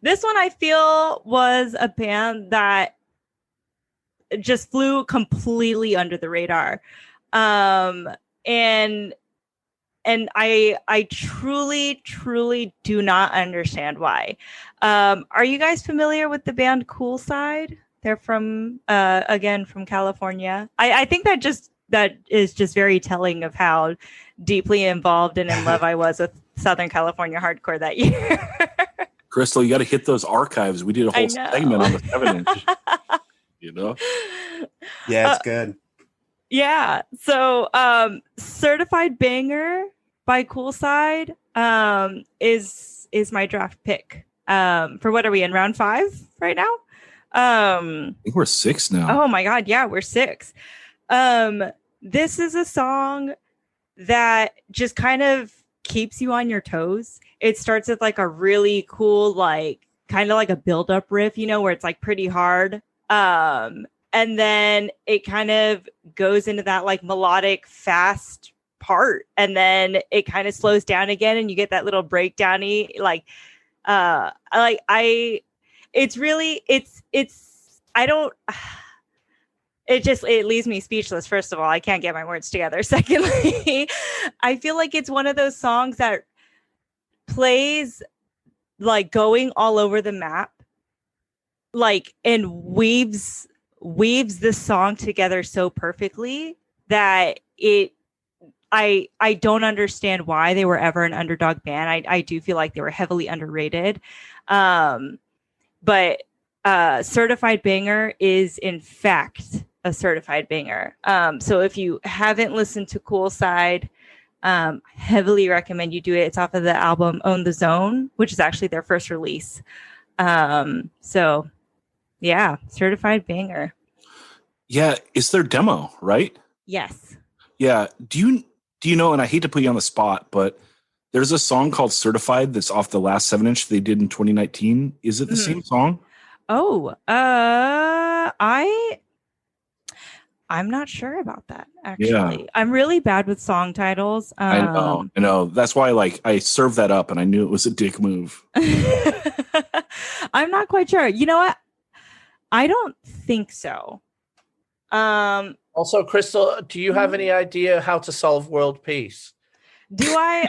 This one I feel was a band that just flew completely under the radar. And I truly do not understand why. Are you guys familiar with the band Cool Side? They're from again from California. I think that is just very telling of how deeply involved and in love I was with Southern California hardcore that year. Crystal, you got to hit those archives. We did a whole segment on the 7-inch. You know? Yeah, it's good. Yeah. So Certified Banger by Cool Side is my draft pick. For what are we in, round 5 right now? I think we're 6 now. Oh my God. Yeah, we're 6. This is a song that just kind of keeps you on your toes. It starts with like a really cool, like kind of like a build-up riff, you know, where it's like pretty hard. And then it kind of goes into that like melodic fast part, and then it kind of slows down again, and you get that little breakdowny it leaves me speechless. First of all, I can't get my words together. Secondly, I feel like it's one of those songs that plays like going all over the map, like, and weaves this song together so perfectly that I don't understand why they were ever an underdog band. I do feel like they were heavily underrated. But Certified Banger is in fact a certified banger. So if you haven't listened to Cool Side, heavily recommend you do it. It's off of the album Own the Zone, which is actually their first release. So yeah, certified banger. Yeah, it's their demo, right? Yes. Yeah. Do you know, and I hate to put you on the spot, but there's a song called Certified that's off the last 7-inch they did in 2019. Is it the same song? Oh, I'm not sure about that, actually. Yeah. I'm really bad with song titles. I know. That's why, like, I served that up and I knew it was a dick move. I'm not quite sure. You know what? I don't think so. Also, Crystal, do you have any idea how to solve world peace? Do I?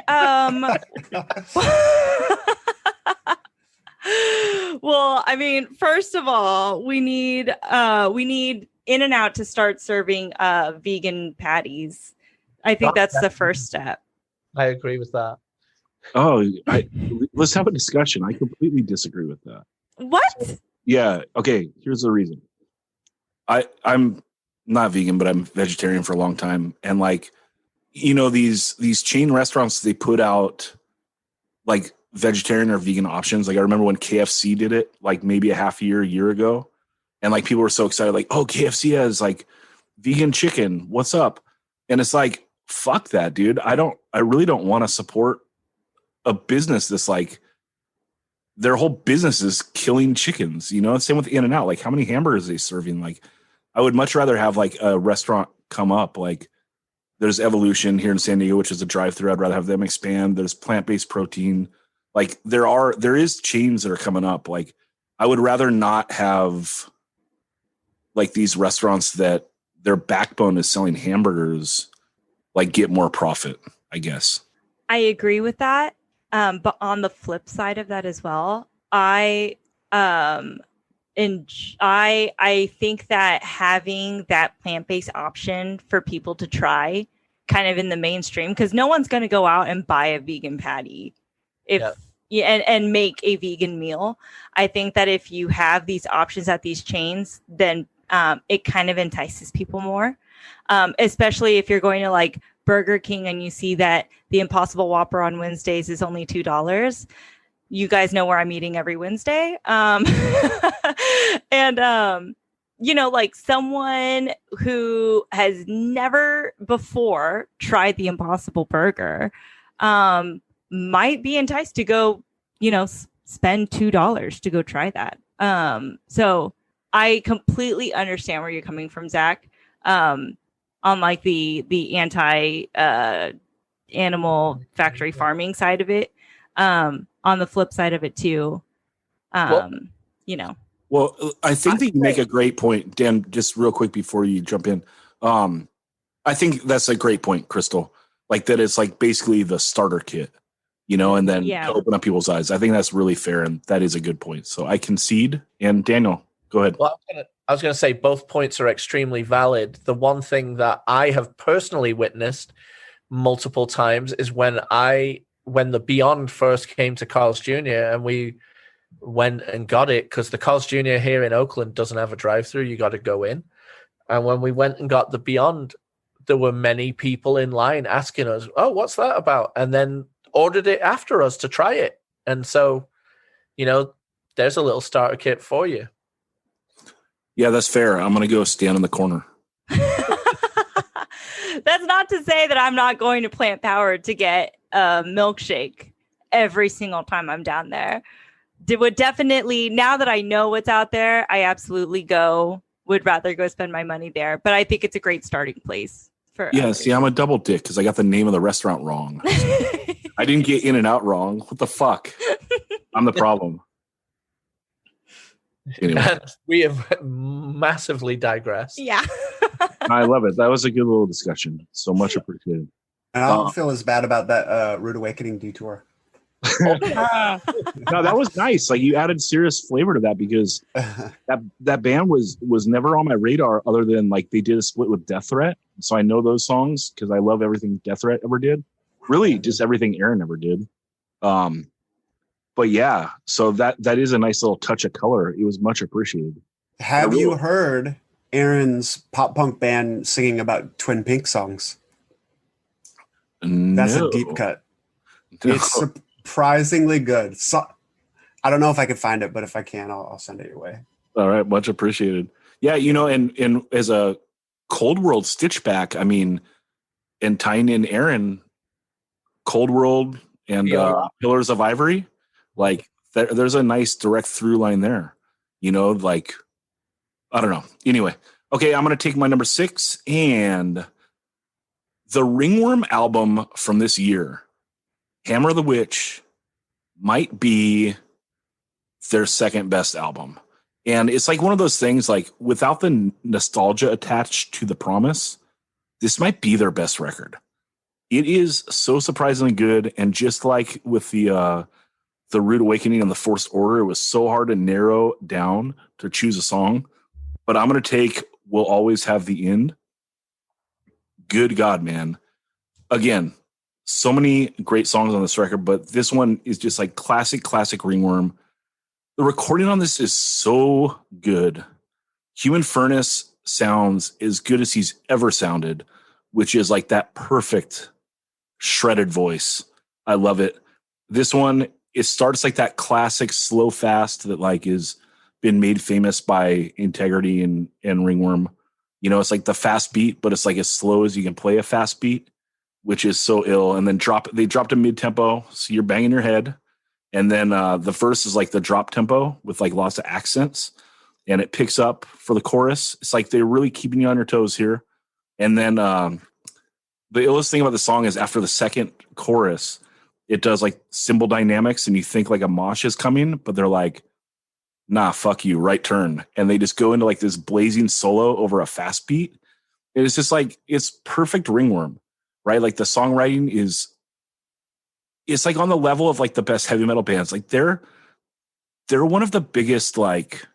Well, I mean, first of all, we need In-N-Out to start serving vegan patties. I think that's the first step. I agree with that. Oh, let's have a discussion. I completely disagree with that. What? Yeah. Okay. Here's the reason. I'm not vegan, but I'm vegetarian for a long time. And like, you know, these chain restaurants, they put out like vegetarian or vegan options. Like I remember when KFC did it, like maybe a year ago. And like people were so excited, like, oh, KFC has like vegan chicken. What's up? And it's like, fuck that, dude. I really don't want to support a business that's like, their whole business is killing chickens. You know, same with In-N-Out. Like how many hamburgers are they serving? Like I would much rather have like a restaurant come up. Like there's Evolution here in San Diego, which is a drive-through. I'd rather have them expand. There's plant-based protein. Like there is chains that are coming up. Like I would rather not have like these restaurants that their backbone is selling hamburgers, like get more profit, I guess. I agree with that. But on the flip side of that as well, I think that having that plant-based option for people to try kind of in the mainstream, because no one's going to go out and buy a vegan patty and make a vegan meal. I think that if you have these options at these chains, then it kind of entices people more, especially if you're going to like Burger King and you see that the Impossible Whopper on Wednesdays is only $2, you guys know where I'm eating every Wednesday. And you know, like someone who has never before tried the Impossible Burger might be enticed to go, you know, spend $2 to go try that. So I completely understand where you're coming from, Zach. On like the anti animal factory farming side of it. On the flip side of it too, you know. Well, I think that you make a great point, Dan, just real quick before you jump in. I think that's a great point, Crystal. Like that it's like basically the starter kit, you know, and then to open up people's eyes. I think that's really fair, and that is a good point. So I concede. And Daniel, go ahead. Well, I was going to say both points are extremely valid. The one thing that I have personally witnessed multiple times is when the Beyond first came to Carl's Jr. and we went and got it, because the Carl's Jr. here in Oakland doesn't have a drive-through. You got to go in. And when we went and got the Beyond, there were many people in line asking us, oh, what's that about? And then ordered it after us to try it. And so, you know, there's a little starter kit for you. Yeah, that's fair. I'm going to go stand in the corner. That's not to say that I'm not going to Plant Powered to get a milkshake every single time I'm down there. Would definitely, now that I know what's out there, I absolutely would rather go spend my money there. But I think it's a great starting place for others. See, I'm a double dick because I got the name of the restaurant wrong. I didn't get In and Out wrong. What the fuck? I'm the problem. Anyway. And we have massively digressed. Yeah. I love it. That was a good little discussion. So much appreciated. And I don't feel as bad about that Rude Awakening detour. No, that was nice. Like you added serious flavor to that, because that band was never on my radar other than like they did a split with Death Threat. So I know those songs because I love everything Death Threat ever did. Really just everything Aaron ever did. But yeah, so that is a nice little touch of color. It was much appreciated. Have you heard Aaron's pop punk band singing about Twin Pink songs? That's a deep cut. No. It's surprisingly good. So, I don't know if I can find it, but if I can, I'll send it your way. All right, much appreciated. Yeah, you know, and as a Cold World stitchback, I mean, and tying in Aaron, Cold World and Pillars of Ivory, like there's a nice direct through line there. You know, like I don't know. Anyway, okay, I'm gonna take my number 6, and the Ringworm album from this year, Hammer of the Witch, might be their second best album. And it's like one of those things, like without the nostalgia attached to The Promise, this might be their best record. It is so surprisingly good. And just like with the Rude Awakening and the Forced Order, it was so hard to narrow down to choose a song. But I'm going to take We'll Always Have the End. Good God, man. Again, so many great songs on this record, but this one is just like classic Ringworm. The recording on this is so good. Human Furnace sounds as good as he's ever sounded, which is like that perfect shredded voice. I love it. This one, it starts like that classic slow fast that like is been made famous by Integrity and Ringworm. You know, it's like the fast beat, but it's like as slow as you can play a fast beat, which is so ill. And then they dropped a mid-tempo, so you're banging your head. And then the verse is like the drop tempo with like lots of accents, and it picks up for the chorus. It's like they're really keeping you on your toes here. And then the illest thing about the song is after the second chorus, it does like cymbal dynamics, and you think like a mosh is coming, but they're like, nah, fuck you, right turn. And they just go into like this blazing solo over a fast beat. And it's just like, it's perfect Ringworm, right? Like the songwriting it's like on the level of like the best heavy metal bands. Like they're one of the biggest, like,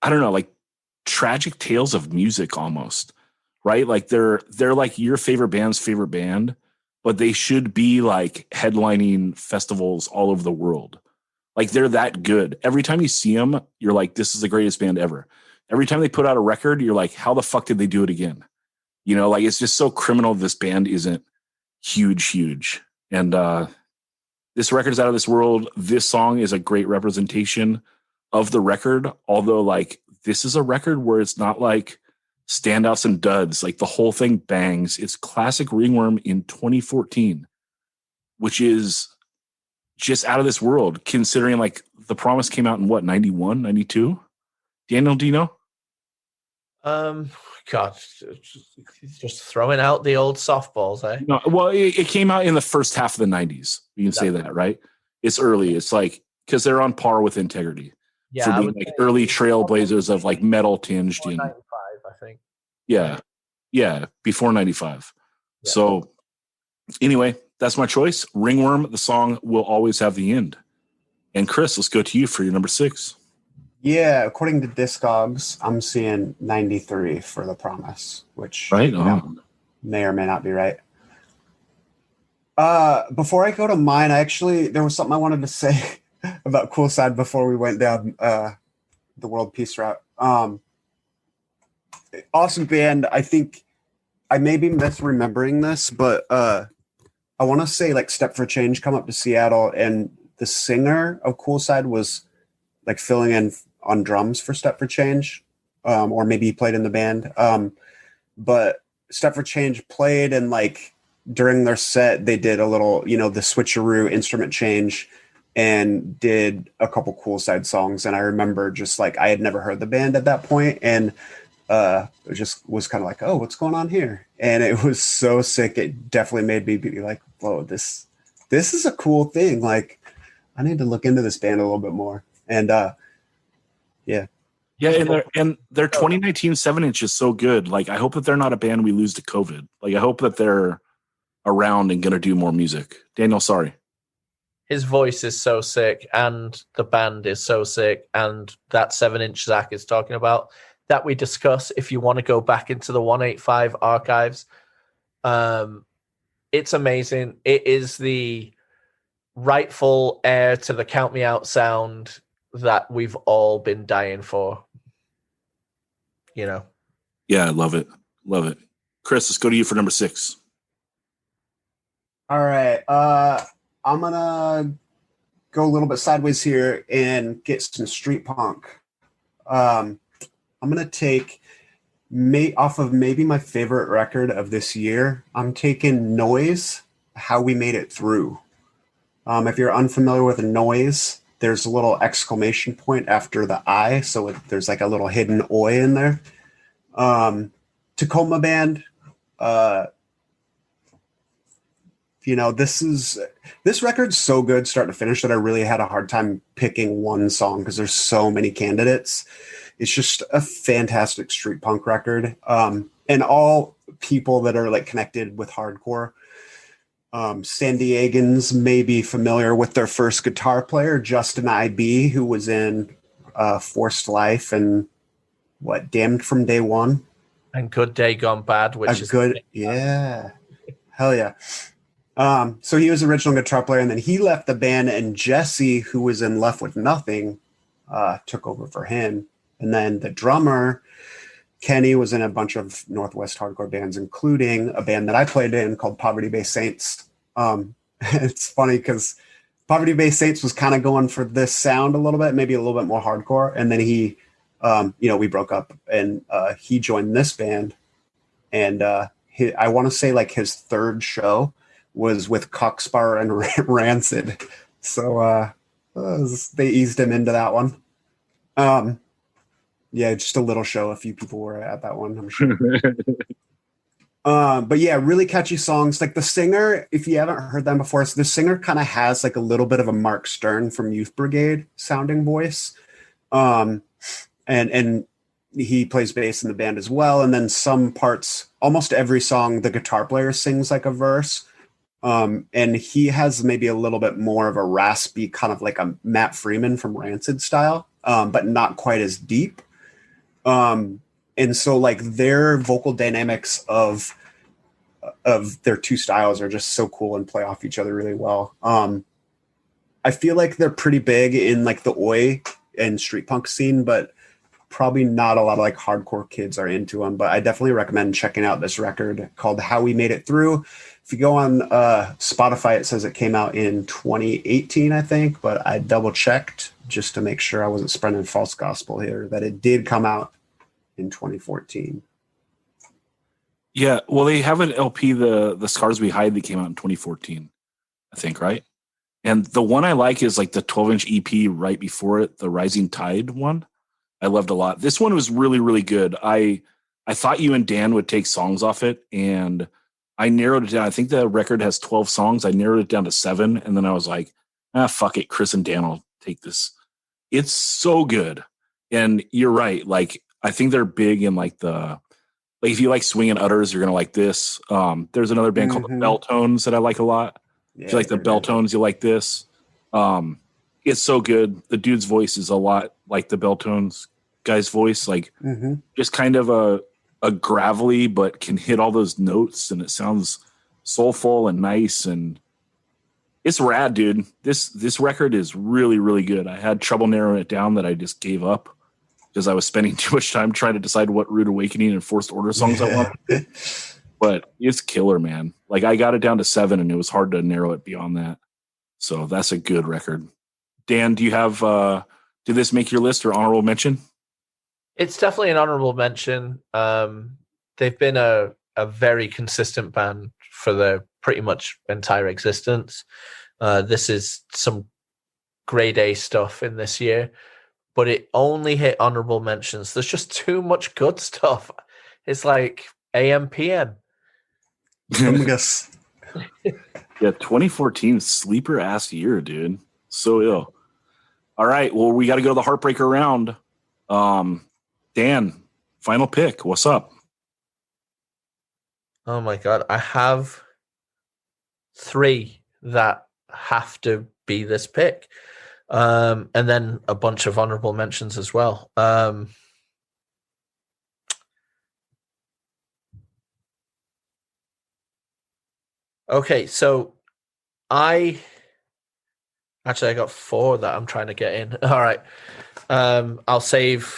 I don't know, like tragic tales of music almost, right? Like they're like your favorite band's favorite band, but they should be like headlining festivals all over the world. Like they're that good. Every time you see them, you're like, this is the greatest band ever. Every time they put out a record, you're like, how the fuck did they do it again? You know, like it's just so criminal this band isn't huge. And this record's out of this world. This song is a great representation of the record, although like this is a record where it's not like standouts and duds. Like the whole thing bangs. It's classic Ringworm in 2014, which is just out of this world, considering like The Promise came out in what, 91, 92? Daniel, do you know? God, just throwing out the old softballs, eh? No, well, it came out in the first half of the 90s. You can say that, right? It's early. It's like, because they're on par with Integrity. Yeah, for being like early trailblazers of like metal tinged. 95, I think. Yeah, before 95. Yeah. So anyway, that's my choice. Ringworm, the song Will Always Have the End. And Chris, let's go to you for your number 6. Yeah, according to Discogs, I'm seeing 93 for The Promise, which right? May or may not be right. Before I go to mine, there was something I wanted to say about Cool Side before we went down the World Peace route. Awesome band. I think I may be misremembering this, but I want to say like Step for Change come up to Seattle, and the singer of Cool Side was like filling in on drums for Step for Change, or maybe he played in the band. But Step for Change played, and like during their set, they did a little, the switcheroo instrument change and did a couple Cool Side songs. And I remember just like, I had never heard the band at that point, and it just was kind of like, oh, what's going on here? And it was so sick. It definitely made me be like, whoa, this is a cool thing. Like, I need to look into this band a little bit more. And yeah, and their 2019 7-inch is so good. Like, I hope that they're not a band we lose to COVID. Like, I hope that they're around and gonna do more music. Daniel, sorry. His voice is so sick, and the band is so sick, and that 7-inch Zach is talking about that we discuss if you want to go back into the 185 archives. It's amazing. It is the rightful heir to the Count Me Out sound that we've all been dying for. Yeah, I love it. Chris, let's go to you for number 6. All right. I'm gonna go a little bit sideways here and get some street punk. I'm gonna take off of maybe my favorite record of this year. I'm taking Noise, How We Made It Through. If you're unfamiliar with Noise, there's a little exclamation point after the I, so there's like a little hidden oi in there. Tacoma band. This record's so good start to finish that I really had a hard time picking one song because there's so many candidates. It's just a fantastic street punk record. And all people that are like connected with hardcore, San Diegans may be familiar with their first guitar player, Justin I.B., who was in Forced Life and Damned from Day One. And Good Day Gone Bad, which is good. Yeah. Hell yeah. So he was the original guitar player, and then he left the band, and Jesse, who was in Left with Nothing, took over for him. And then the drummer, Kenny, was in a bunch of Northwest hardcore bands, including a band that I played in called Poverty Bay Saints. It's funny because Poverty Bay Saints was kind of going for this sound a little bit, maybe a little bit more hardcore. And then he, we broke up, and he joined this band. And I want to say like his third show was with Cockspur and Rancid. So they eased him into that one. Yeah, just a little show. A few people were at that one, I'm sure. But yeah, really catchy songs. Like the singer, if you haven't heard them before, so the singer kind of has like a little bit of a Mark Stern from Youth Brigade sounding voice. And he plays bass in the band as well. And then some parts, almost every song, the guitar player sings like a verse. And he has maybe a little bit more of a raspy, kind of like a Matt Freeman from Rancid style, but not quite as deep. And so like their vocal dynamics of their two styles are just so cool and play off each other really well. I feel like they're pretty big in like the oi and street punk scene, but probably not a lot of like hardcore kids are into them, but I definitely recommend checking out this record called How We Made It Through. If you go on Spotify, it says it came out in 2018, I think, but I double checked just to make sure I wasn't spreading false gospel here, that it did come out in 2014. Yeah, well, they have an LP, the Scars We Hide, that came out in 2014, I think, right? And the one I like is like the 12-inch EP right before it, the Rising Tide one. I loved a lot. This one was really, really good. I thought you and Dan would take songs off it, and I narrowed it down. I think the record has 12 songs. I narrowed it down to 7, and then I was like, fuck it. Chris and Dan will take this. It's so good. And you're right. Like, I think they're big in like if you like Swing and Utters, you're going to like this. There's another band called the Belltones that I like a lot. Yeah, if you like the Belltones, you like this. It's so good. The dude's voice is a lot like the Belltones guy's voice, like just kind of a gravelly, but can hit all those notes, and it sounds soulful and nice, and it's rad, dude. This record is really, really good. I had trouble narrowing it down, that I just gave up because I was spending too much time trying to decide what Rude Awakening and Forced Order songs I wanted. But it's killer, man. Like, I got it down to 7, and it was hard to narrow it beyond that. So that's a good record. Dan, do you have did this make your list or honorable mention? It's definitely an honorable mention. They've been a very consistent band for their pretty much entire existence. This is some grade A stuff in this year, but it only hit honorable mentions. There's just too much good stuff. It's like AM, PM. Fungus. Yeah, 2014 sleeper ass year, dude. So ill. All right, well, we got to go to the heartbreaker round. Dan, final pick. What's up? Oh my god, I have 3 that have to be this pick, and then a bunch of honorable mentions as well. Okay, so I got 4 that I'm trying to get in. All right, I'll save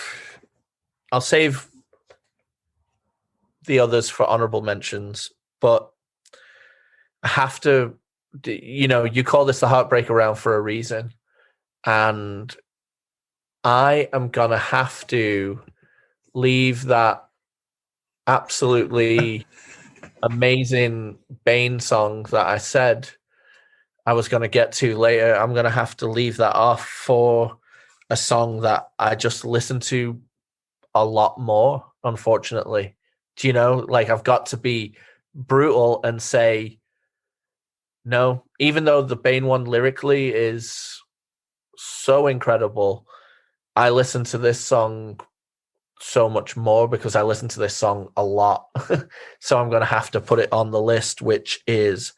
the others for honorable mentions, but I have to, you call this the heartbreaker round for a reason, and I am gonna have to leave that absolutely amazing Bane song that I said I was going to get to later. I'm going to have to leave that off for a song that I just listen to a lot more, unfortunately. Do you know, like, I've got to be brutal and say, no, even though the Bane one lyrically is so incredible, I listen to this song so much more because I listen to this song a lot. So I'm going to have to put it on the list, which is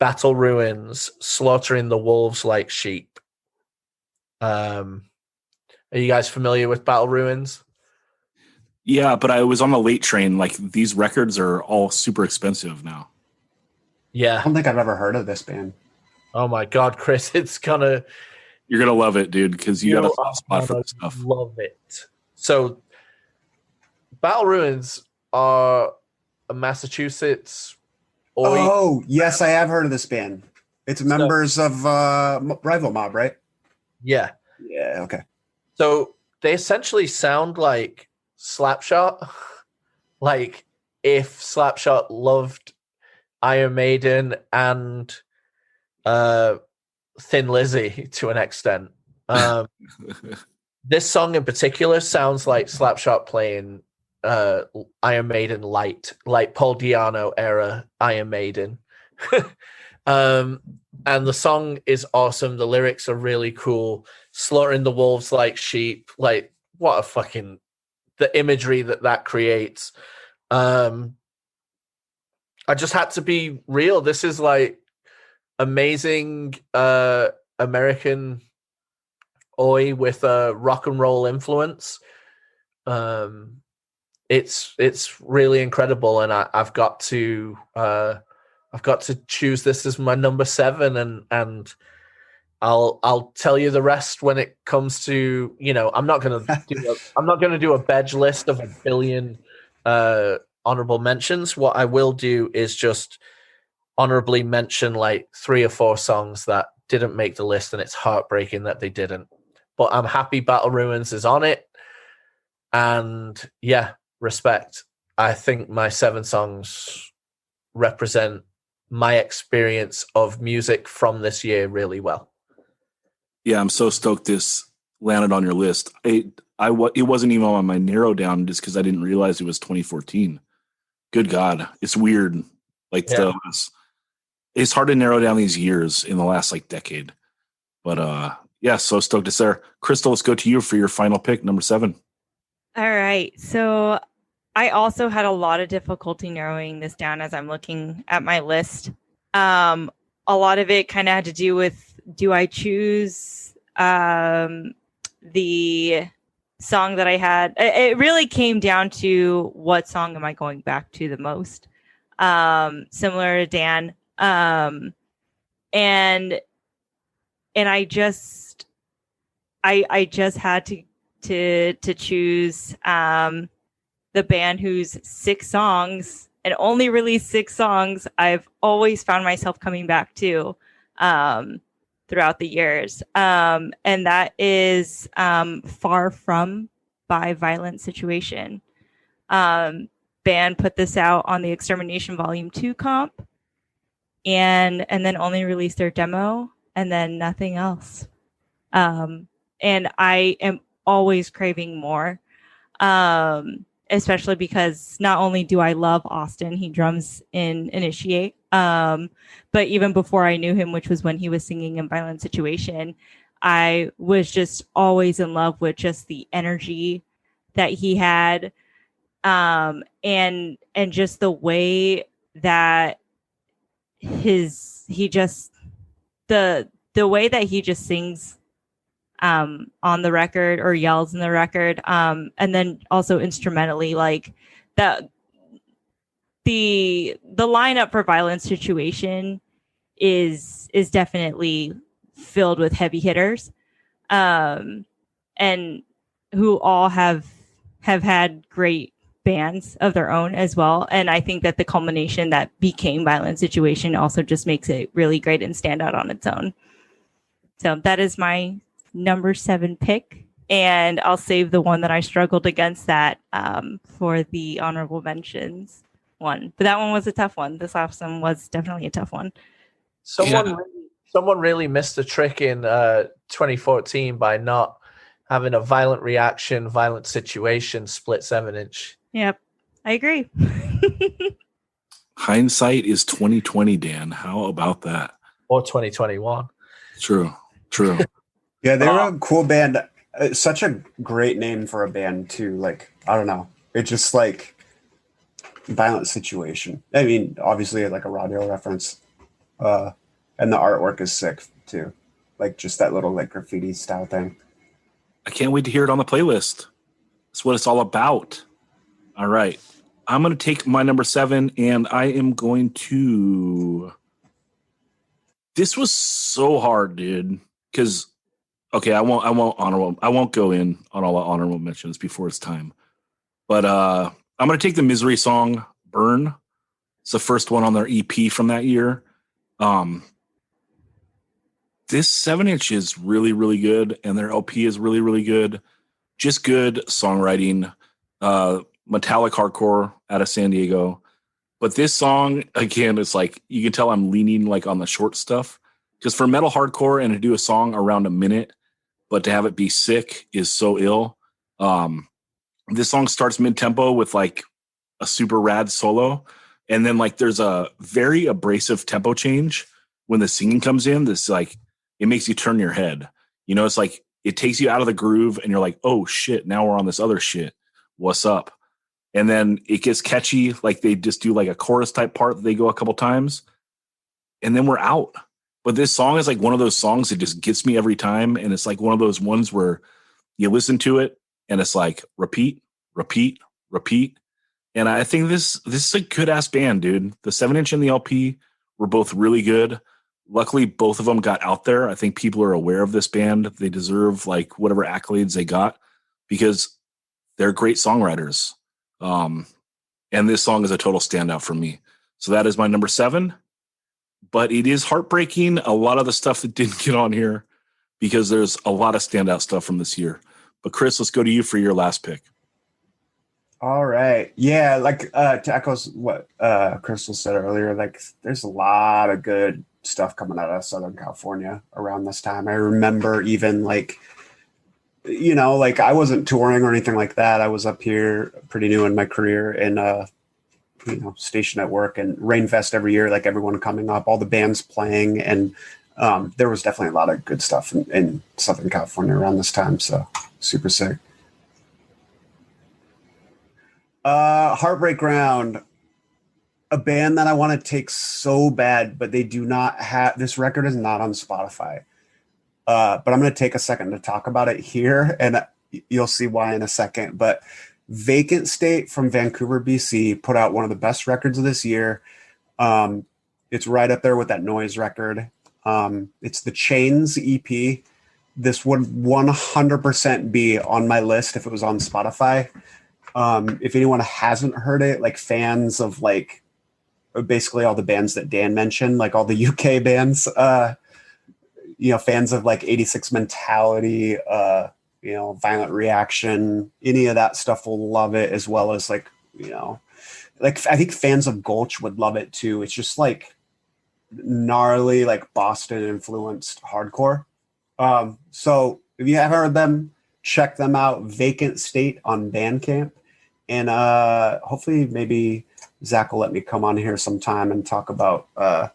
Battle Ruins, Slaughtering the Wolves Like Sheep. Are you guys familiar with Battle Ruins? Yeah, but I was on the late train. Like, these records are all super expensive now. Yeah. I don't think I've ever heard of this band. Oh my God, Chris, you're gonna love it, dude, because you got a soft spot for this stuff. Love it. So, Battle Ruins are a Massachusetts. Oh, yes, I have heard of this band. It's members of Rival Mob, right? Yeah. Yeah, okay. So they essentially sound like Slapshot. Like if Slapshot loved Iron Maiden and Thin Lizzy to an extent. This song in particular sounds like Slapshot playing Iron Maiden light, like Paul Di'Anno era Iron Maiden. And the song is awesome. The lyrics are really cool. Slaughtering the wolves like sheep. Like, what a fucking... the imagery that creates. I just had to be real. This is like amazing American oi with a rock and roll influence. It's really incredible, and I've got to choose this as my number 7, and I'll tell you the rest when it comes to, I'm not gonna do a badge list of 1 billion honorable mentions. What I will do is just honorably mention like 3 or 4 songs that didn't make the list, and it's heartbreaking that they didn't. But I'm happy Battle Ruins is on it, and yeah, respect. I think my 7 songs represent my experience of music from this year really well. Yeah, I'm so stoked this landed on your list. It wasn't even on my narrow down just because I didn't realize it was 2014. Good God, it's weird. Like it's hard to narrow down these years in the last like decade. But yeah, so stoked it's there. Crystal, let's go to you for your final pick, number 7. All right. So I also had a lot of difficulty narrowing this down as I'm looking at my list. A lot of it kind of had to do with, do I choose the song that I had? It really came down to what song am I going back to the most? Similar to Dan. And I just had to choose the band whose 6 songs and only released 6 songs I've always found myself coming back to throughout the years. And that is Far From by Violent Situation. Band put this out on the Extermination Volume 2 comp and then only released their demo and then nothing else. And I am always craving more. Especially because not only do I love Austin, he drums in Initiate, but even before I knew him, which was when he was singing in Violent Situation, I was just always in love with just the energy that he had, and just the way that the way that he just sings on the record or yells in the record, and then also instrumentally, like that the lineup for Violent Situation is definitely filled with heavy hitters, and who all have had great bands of their own as well. And I think that the culmination that became Violent Situation also just makes it really great and stand out on its own. So that is my number 7 pick, and I'll save the one that I struggled against that for the honorable mentions one. But that one was a tough one. This last one was definitely a tough one. Someone really missed a trick in 2014 by not having a Violent Reaction, Violent Situation split 7-inch. Yep, I agree. Hindsight is 2020, Dan. How about that? Or 2021. True. Yeah, they were a cool band. Such a great name for a band too. Like, I don't know. It's just like Violent Situation. I mean, obviously like a radio reference. And the artwork is sick too. Like just that little like graffiti style thing. I can't wait to hear it on the playlist. That's what it's all about. All right. I'm going to take my number 7 and I am going to... This was so hard, dude. Because okay, I won't go in on all the honorable mentions before it's time. But I'm going to take the Misery song Burn. It's the first one on their EP from that year. This 7-inch is really, really good, and their LP is really, really good. Just good songwriting. Metallic hardcore out of San Diego. But this song, again, it's like you can tell I'm leaning like on the short stuff. Because for metal hardcore and to do a song around a minute, but to have it be sick is so ill. This song starts mid-tempo with like a super rad solo. And then like there's a very abrasive tempo change when the singing comes in. This like, it makes you turn your head. You know, it's like it takes you out of the groove and you're like, oh shit, now we're on this other shit. What's up? And then it gets catchy. Like they just do like a chorus type part that they go a couple times. And then we're out. But this song is like one of those songs that just gets me every time. And it's like one of those ones where you listen to it and it's like repeat, repeat, repeat. And I think this is a good ass band, dude. The 7-inch and the LP were both really good. luckily both of them got out there. I think people are aware of this band. They deserve like whatever accolades they got because they're great songwriters. And this song is a total standout for me. So that is my number 7. But it is heartbreaking, a lot of the stuff that didn't get on here, because there's a lot of standout stuff from this year. But Chris, let's go to you for your last pick. All right. Yeah, like to echo what Crystal said earlier, like there's a lot of good stuff coming out of Southern California around this time. I remember even like, you know, like I wasn't touring or anything like that. I was up here pretty new in my career and you know, stationed at work, and Rainfest every year, like everyone coming up, all the bands playing, and there was definitely a lot of good stuff in Southern California around this time. So super sick. Heartbreak Round, a band that I want to take so bad, but they do not have, this record is not on Spotify. But I'm going to take a second to talk about it here, and you'll see why in a second. But Vacant State from Vancouver, BC, put out one of the best records of this year. It's right up there with that Noise record. It's the Chains EP. This would 100% be on my list if it was on Spotify. If anyone hasn't heard it, like fans of like basically all the bands that Dan mentioned, like all the UK bands, you know, fans of like 86 Mentality, you know, Violent Reaction, any of that stuff will love it, as well as like, you know, like I think fans of Gulch would love it too. It's just like gnarly, like Boston influenced hardcore. So if you haven't heard them, check them out. Vacant State on Bandcamp. And hopefully maybe Zach will let me come on here sometime and talk about I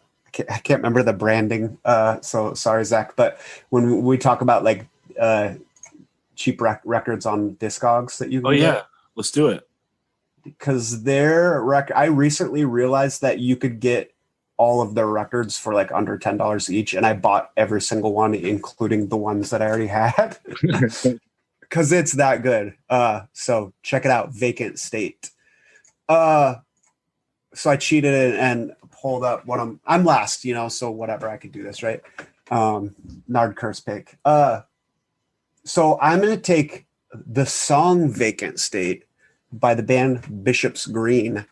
can't remember the branding. So sorry, Zach. But when we talk about like cheap records on Discogs that you can get, let's do it. Because their record, I recently realized that you could get all of their records for like under $10 each, and I bought every single one, including the ones that I already had, because it's that good. So check it out, Vacant State. So I cheated and pulled up what I'm last, you know, so whatever, I could do this, right? Nard curse pick. So I'm going to take the song Vacant State by the band Bishop's Green,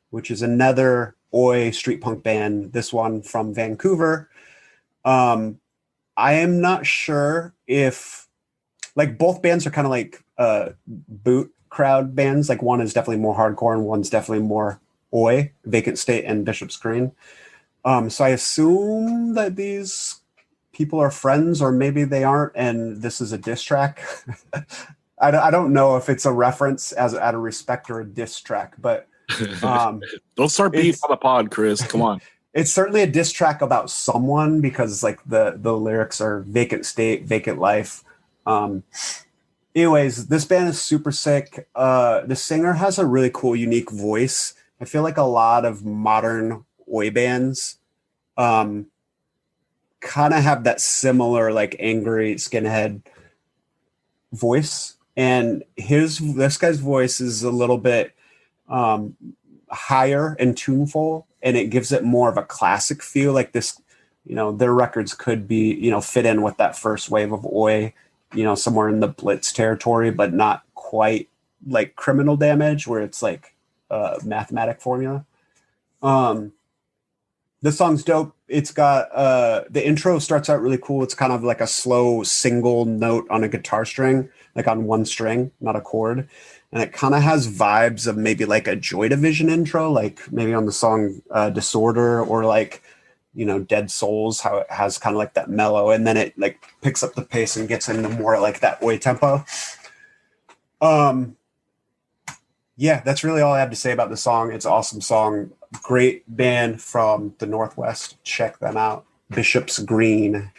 which is another Oi street punk band, this one from Vancouver. I am not sure if, like, both bands are kind of like boot crowd bands. Like one is definitely more hardcore and one's definitely more Oi, Vacant State and Bishop's Green. So I assume that these people are friends, or maybe they aren't, and this is a diss track. I don't know if it's a reference as out of respect or a diss track, but don't start beef on the pod, Chris. Come on. It's certainly a diss track about someone, because like the lyrics are vacant state, vacant life. Anyways, this band is super sick. The singer has a really cool, unique voice. I feel like a lot of modern Oi bands kind of have that similar like angry skinhead voice. And this guy's voice is a little bit higher and tuneful, and it gives it more of a classic feel. Like this, you know, their records could be, you know, fit in with that first wave of Oi, you know, somewhere in the Blitz territory, but not quite like Criminal Damage, where it's like a mathematic formula. This song's dope. It's got the intro starts out really cool. It's kind of like a slow single note on a guitar string, like on one string, not a chord. And it kind of has vibes of maybe like a Joy Division intro, like maybe on the song Disorder, or like, you know, Dead Souls, how it has kind of like that mellow, and then it like picks up the pace and gets into more like that Oi tempo. Yeah, that's really all I have to say about the song. It's an awesome song. Great band from the Northwest. Check them out. Bishop's Green.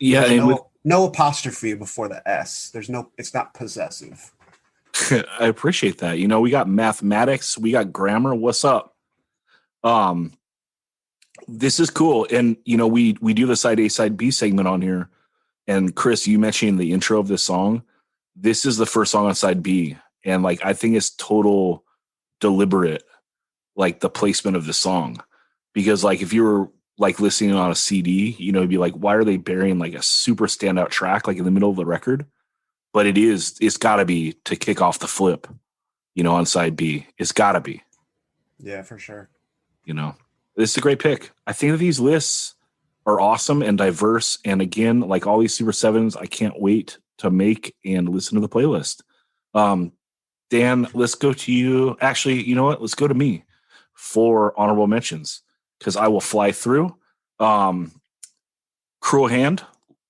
Yeah, no apostrophe before the S. It's not possessive. I appreciate that. You know, we got mathematics, we got grammar. What's up? This is cool. And you know, we do the side A, side B segment on here. And Chris, you mentioned the intro of this song. This is the first song on side B. And like, I think it's total deliberate, like the placement of the song, because like if you were like listening on a CD, you know, it'd be like, why are they burying like a super standout track like in the middle of the record? But it's gotta be to kick off the flip, you know, on side B. It's gotta be. Yeah, for sure. You know, this is a great pick. I think that these lists are awesome and diverse. And again, like all these Super Sevens, I can't wait to make and listen to the playlist. Dan, let's go to you. Actually, you know what? Let's go to me for honorable mentions because I will fly through. Cruel Hand,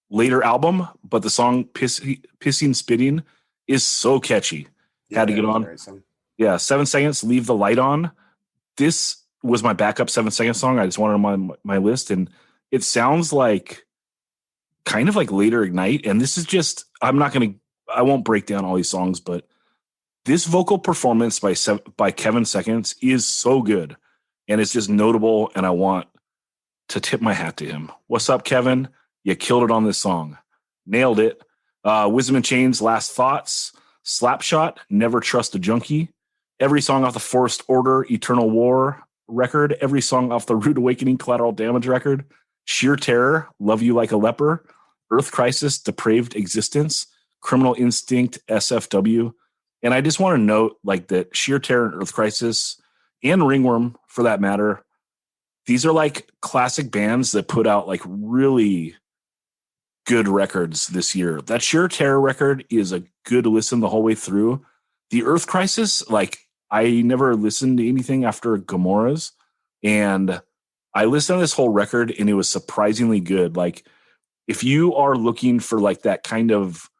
later album, but the song Pissing Spitting is so catchy. Had to get on. Yeah, 7 Seconds, Leave the Light On. This was my backup 7 Second song. I just wanted it on my list, and it sounds like kind of like Later Ignite. And this is just, I won't break down all these songs, but this vocal performance by Kevin Seconds is so good, and it's just notable, and I want to tip my hat to him. What's up, Kevin? You killed it on this song. Nailed it. Wisdom in Chains, Last Thoughts, Slapshot, Never Trust a Junkie. Every song off the Forced Order, Eternal War record. Every song off the Rude Awakening, Collateral Damage record. Sheer Terror, Love You Like a Leper. Earth Crisis, Depraved Existence. Criminal Instinct, SFW. And I just want to note like that Sheer Terror and Earth Crisis and Ringworm, for that matter, these are like classic bands that put out like really good records this year. That Sheer Terror record is a good listen the whole way through. The Earth Crisis, like I never listened to anything after Gomorrah's, and I listened to this whole record and it was surprisingly good. Like if you are looking for like that kind of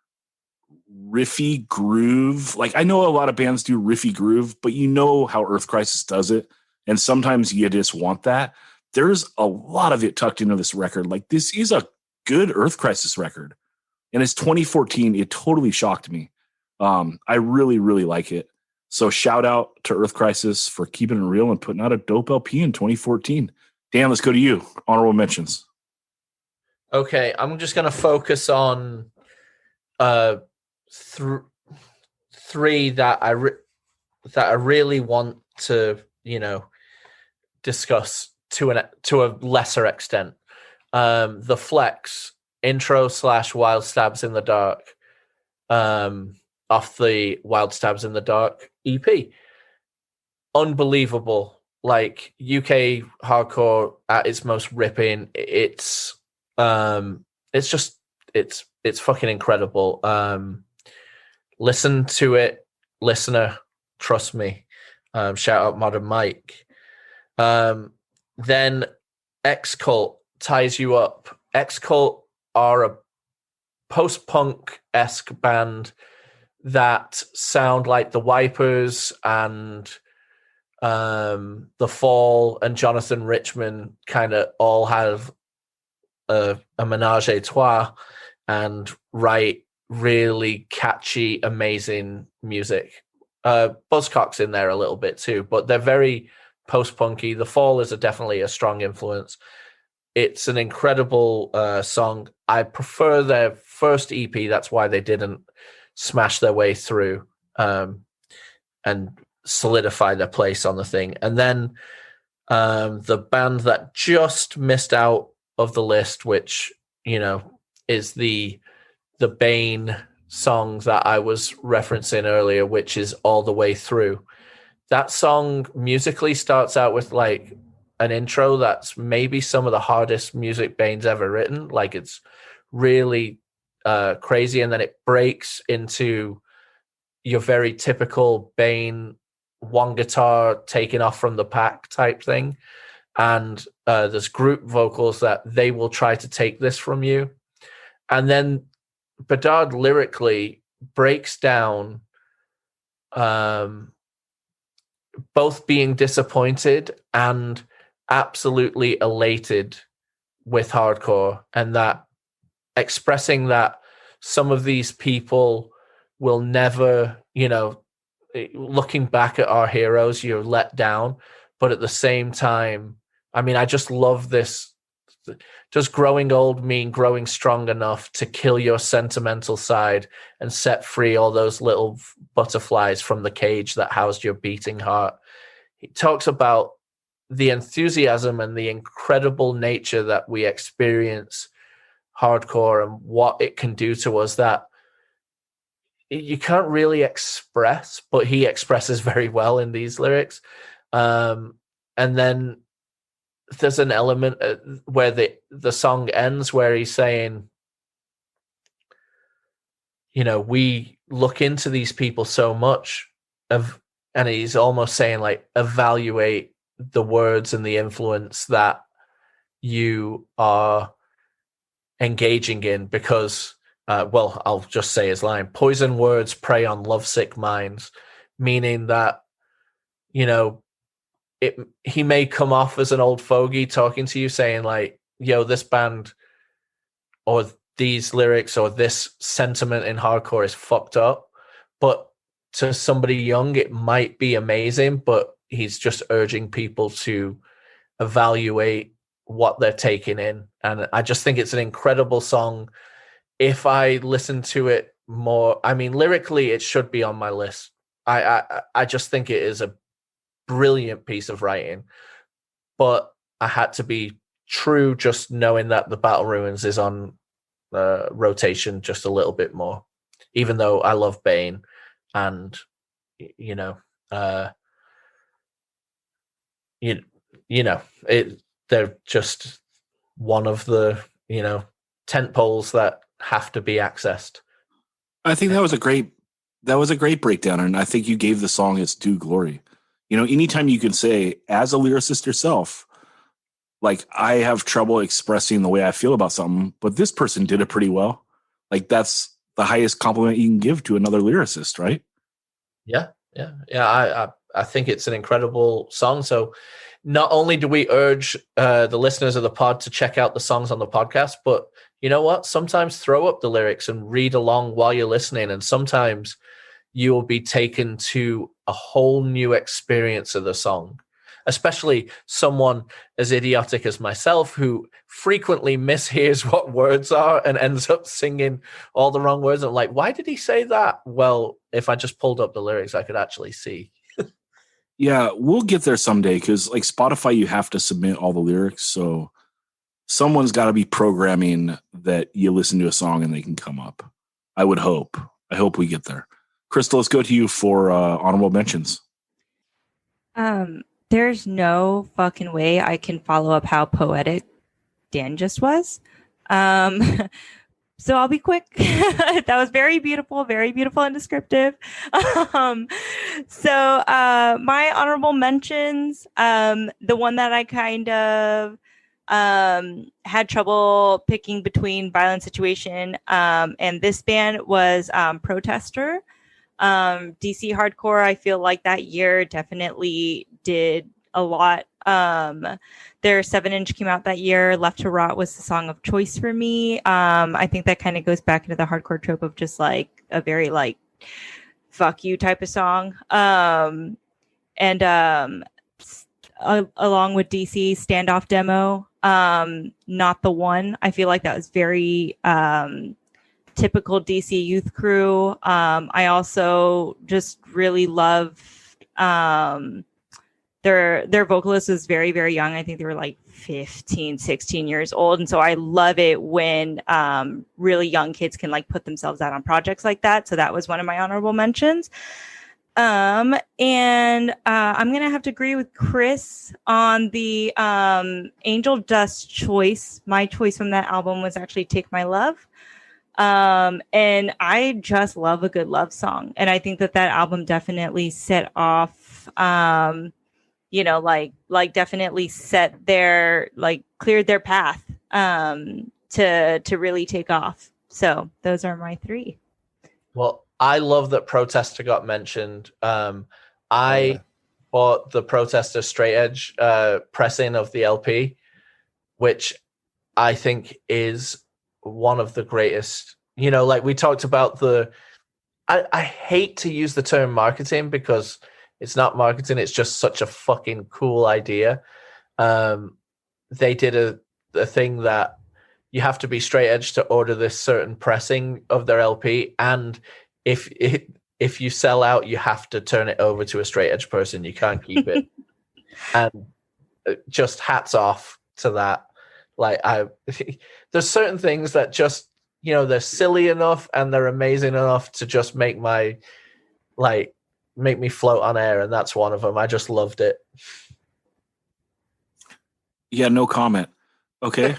riffy groove, like I know a lot of bands do riffy groove, but you know how Earth Crisis does it. And sometimes you just want that. There's a lot of it tucked into this record. Like this is a good Earth Crisis record. And it's 2014. It totally shocked me. I really, really like it. So shout out to Earth Crisis for keeping it real and putting out a dope LP in 2014. Dan, let's go to you. Honorable mentions. Okay, I'm just going to focus on three that I really want to, discuss to a lesser extent. The Flex intro / Wild Stabs in the Dark, off the Wild Stabs in the Dark EP. Unbelievable. Like UK hardcore at its most ripping. It's fucking incredible. Listen to it, listener. Trust me. Shout out Modern Mike. Then X-Cult ties you up. X-Cult are a post-punk-esque band that sound like the Wipers and The Fall and Jonathan Richman kind of all have a menage a trois and write really catchy, amazing music. Buzzcocks in there a little bit too, but they're very post-punky. The Fall is definitely a strong influence. It's an incredible song. I prefer their first EP. That's why they didn't smash their way through and solidify their place on the thing. And then the band that just missed out of the list, which, is the Bane song that I was referencing earlier, which is All the Way Through. That song musically starts out with like an intro that's maybe some of the hardest music Bane's ever written. Like it's really crazy, and then it breaks into your very typical Bane one guitar taking off from the pack type thing. And there's group vocals that they will try to take this from you. And then Bedard lyrically breaks down both being disappointed and absolutely elated with hardcore, and that expressing that some of these people will never, looking back at our heroes, you're let down. But at the same time, I mean, I just love this. Does growing old mean growing strong enough to kill your sentimental side and set free all those little butterflies from the cage that housed your beating heart? He talks about the enthusiasm and the incredible nature that we experience hardcore and what it can do to us that you can't really express, but he expresses very well in these lyrics. And then there's an element where the song ends where he's saying, you know, we look into these people so much and he's almost saying like, evaluate the words and the influence that you are engaging in because, well, I'll just say his line, poison words prey on lovesick minds, meaning that, you know, he may come off as an old fogey talking to you saying like, yo, this band or these lyrics or this sentiment in hardcore is fucked up. But to somebody young, it might be amazing, but he's just urging people to evaluate what they're taking in. And I just think it's an incredible song. If I listen to it more, I mean, lyrically, it should be on my list. I just think it is a brilliant piece of writing, but I had to be true just knowing that the Battle Ruins is on rotation just a little bit more, even though I love Bane and, you know, they're just one of the, you know, tent poles that have to be accessed. I think that was a great breakdown, and I think you gave the song its due glory. You know, anytime you can say, as a lyricist yourself, like, I have trouble expressing the way I feel about something, but this person did it pretty well. Like, that's the highest compliment you can give to another lyricist, right? Yeah. I think it's an incredible song. So not only do we urge the listeners of the pod to check out the songs on the podcast, but you know what? Sometimes throw up the lyrics and read along while you're listening. And sometimes you will be taken to a whole new experience of the song, especially someone as idiotic as myself who frequently mishears what words are and ends up singing all the wrong words. I'm like, why did he say that? Well, if I just pulled up the lyrics, I could actually see. Yeah, we'll get there someday because, like, Spotify, you have to submit all the lyrics. So someone's got to be programming that you listen to a song and they can come up. I would hope. I hope we get there. Crystal, let's go to you for honorable mentions. There's no fucking way I can follow up how poetic Dan just was. So I'll be quick. That was very beautiful and descriptive. So my honorable mentions, the one that I kind of had trouble picking between Violent Situation and this band was Protester. DC Hardcore, I feel like that year definitely did a lot. Their 7-inch came out that year. Left to Rot was the song of choice for me. I think that kind of goes back into the hardcore trope of just like a very like fuck you type of song. Along with DC Standoff Demo, Not the One. I feel like that was very typical DC Youth Crew. I also just really love their vocalist was very, very young. I think they were like 15, 16 years old. And so I love it when really young kids can like put themselves out on projects like that. So that was one of my honorable mentions. I'm going to have to agree with Chris on the Angel Dust choice. My choice from that album was actually Take My Love. And I just love a good love song. And I think that album definitely set off, definitely set their, cleared their path, to really take off. So those are my three. Well, I love that Protester got mentioned. I bought the Protester Straight Edge pressing of the LP, which I think is one of the greatest. You know, like we talked about I hate to use the term marketing because it's not marketing. It's just such a fucking cool idea. They did a thing that you have to be straight edge to order this certain pressing of their LP. And if you sell out, you have to turn it over to a straight edge person. You can't keep it. And just hats off to that. Like there's certain things that just, they're silly enough and they're amazing enough to just make me float on air, and that's one of them. I just loved it. Yeah, no comment. Okay.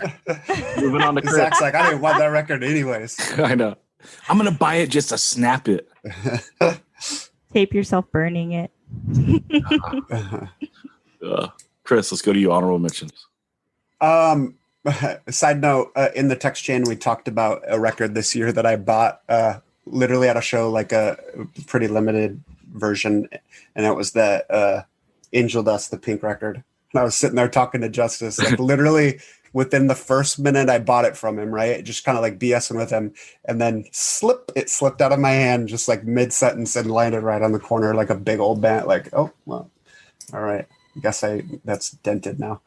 Moving on to Chris. Zach's like, I didn't want that record anyways. I know. I'm going to buy it just to snap it. Tape yourself burning it. Chris, let's go to you. Honorable mentions. Side note, in the text chain, we talked about a record this year that I bought literally at a show, like a pretty limited version. And it was the Angel Dust, the Pink record. And I was sitting there talking to Justice, like literally within the first minute I bought it from him, right? Just kind of like BSing with him. And then it slipped out of my hand, just like mid-sentence, and landed right on the corner like a big old band. Like, oh, well, all right. I guess that's dented now.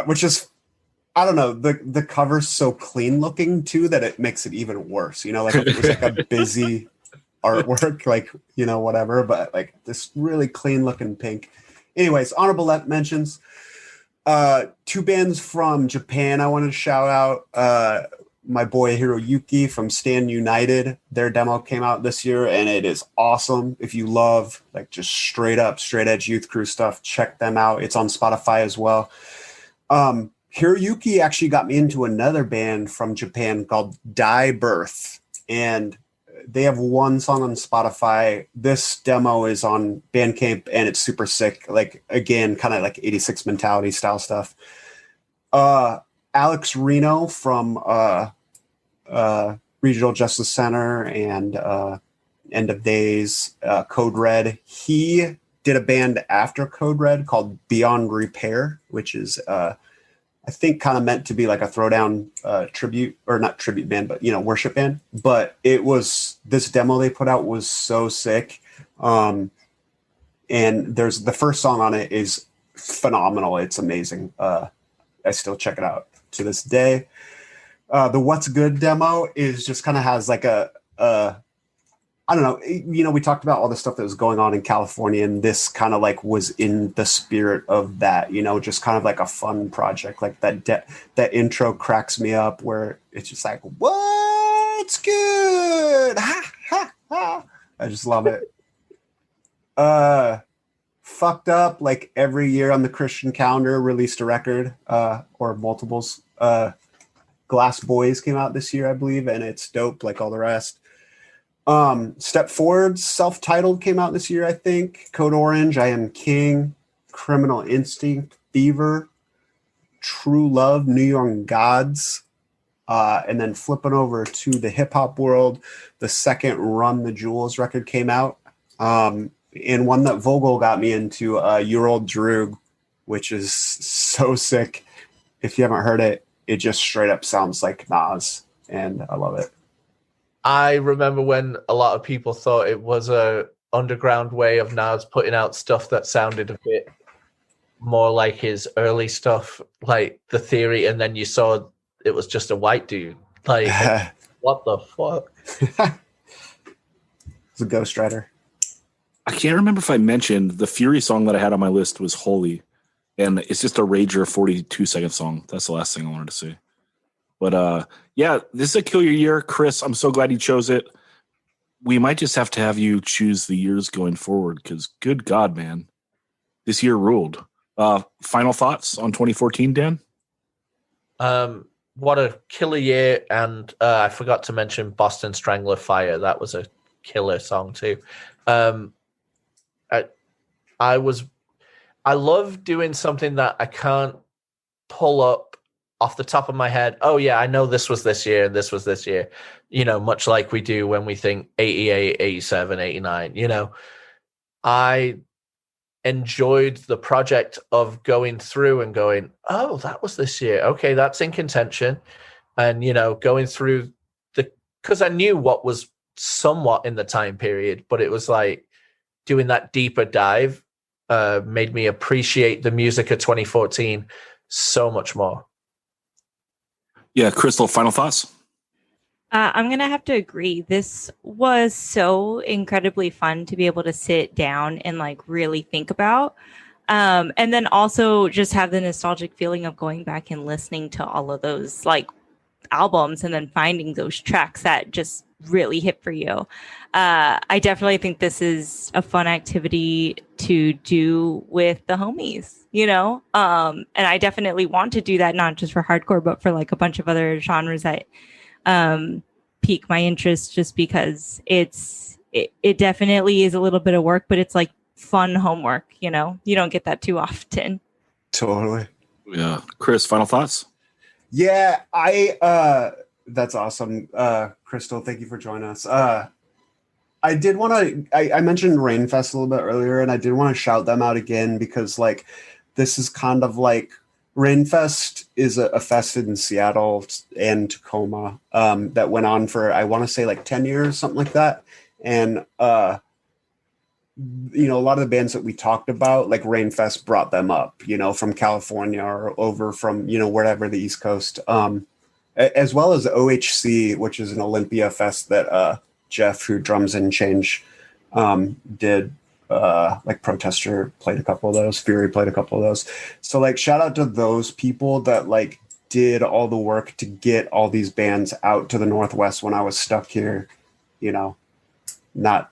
Which is, I don't know, the cover's so clean looking too that it makes it even worse. Like it was like a busy artwork, like, whatever, but like this really clean looking Pink. Anyways, honorable mentions. 2 bands from Japan I wanted to shout out. My boy Hiroyuki from Stand United. Their demo came out this year and it is awesome. If you love like just straight edge Youth Crew stuff, check them out. It's on Spotify as well. Hiroyuki actually got me into another band from Japan called Die Birth, and they have one song on Spotify. This demo is on Bandcamp and it's super sick. Like, again, kind of like 86 Mentality style stuff. Alex Reno from Regional Justice Center and End of Days, Code Red. He did a band after Code Red called Beyond Repair, which is I think kind of meant to be like a throwdown tribute, or not tribute band, but worship band. But this demo they put out was so sick. And there's the first song on it is phenomenal. It's amazing. I still check it out to this day. The What's Good demo is just kind of has like a I don't know, we talked about all the stuff that was going on in California, and this kind of like was in the spirit of that, just kind of like a fun project. Like that intro cracks me up, where it's just like, what's good? Ha, ha, ha. I just love it. Fucked Up, like every year on the Christian calendar, released a record, or multiples. Glass Boys came out this year, I believe, and it's dope like all the rest. Step Forward, self-titled, came out this year, I think. Code Orange, I Am King, Criminal Instinct, Fever, True Love, New Young Gods, and then flipping over to the hip-hop world, the second Run the Jewels record came out, and one that Vogel got me into, Your Old Droog, which is so sick. If you haven't heard it, it just straight up sounds like Nas, and I love it. I remember when a lot of people thought it was a underground way of Nas putting out stuff that sounded a bit more like his early stuff, like The Theory, and then you saw it was just a white dude. Like, what the fuck? It's a Ghostwriter. I can't remember if I mentioned the Fury song that I had on my list was Holy, and it's just a Rager 42-second song. That's the last thing I wanted to say. But yeah, this is a kill your year, Chris. I'm so glad you chose it. We might just have to have you choose the years going forward, because good God, man, this year ruled. Final thoughts on 2014, Dan? What a killer year, and I forgot to mention Boston Strangler Fire. That was a killer song too. I love doing something that I can't pull up off the top of my head. Oh yeah, I know this was this year and this was this year, much like we do when we think 88, 87, 89, I enjoyed the project of going through and going, oh, that was this year. Okay, that's in contention. And, going through because I knew what was somewhat in the time period, but it was like doing that deeper dive made me appreciate the music of 2014 so much more. Yeah, Crystal, final thoughts? I'm gonna have to agree. This was so incredibly fun to be able to sit down and like really think about. And then also just have the nostalgic feeling of going back and listening to all of those like albums and then finding those tracks that just really hit for you. I definitely think this is a fun activity to do with the homies, you know? And I definitely want to do that, not just for hardcore, but for like a bunch of other genres that pique my interest, just because it definitely is a little bit of work, but it's like fun homework, you know? You don't get that too often. Totally. Yeah. Chris, final thoughts? Yeah, that's awesome. Crystal, thank you for joining us. I did want to, I mentioned Rainfest a little bit earlier, and I did want to shout them out again because like this is kind of like Rainfest is a fest in Seattle and Tacoma that went on for, I want to say like 10 years, something like that. And, you know, a lot of the bands that we talked about, like Rainfest brought them up, you know, from California or over from, you know, wherever the East Coast, as well as OHC, which is an Olympia fest that Jeff, who drums and change, did. Like Protester played a couple of those, Fury played a couple of those. So like shout out to those people that like did all the work to get all these bands out to the Northwest when I was stuck here, you know, not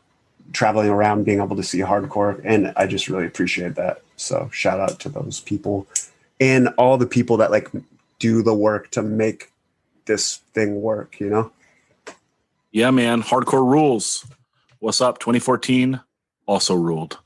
traveling around, being able to see hardcore. And I just really appreciate that. So shout out to those people and all the people that like do the work to make this thing work, you know? Yeah, man. Hardcore rules. What's up? 2014 also ruled.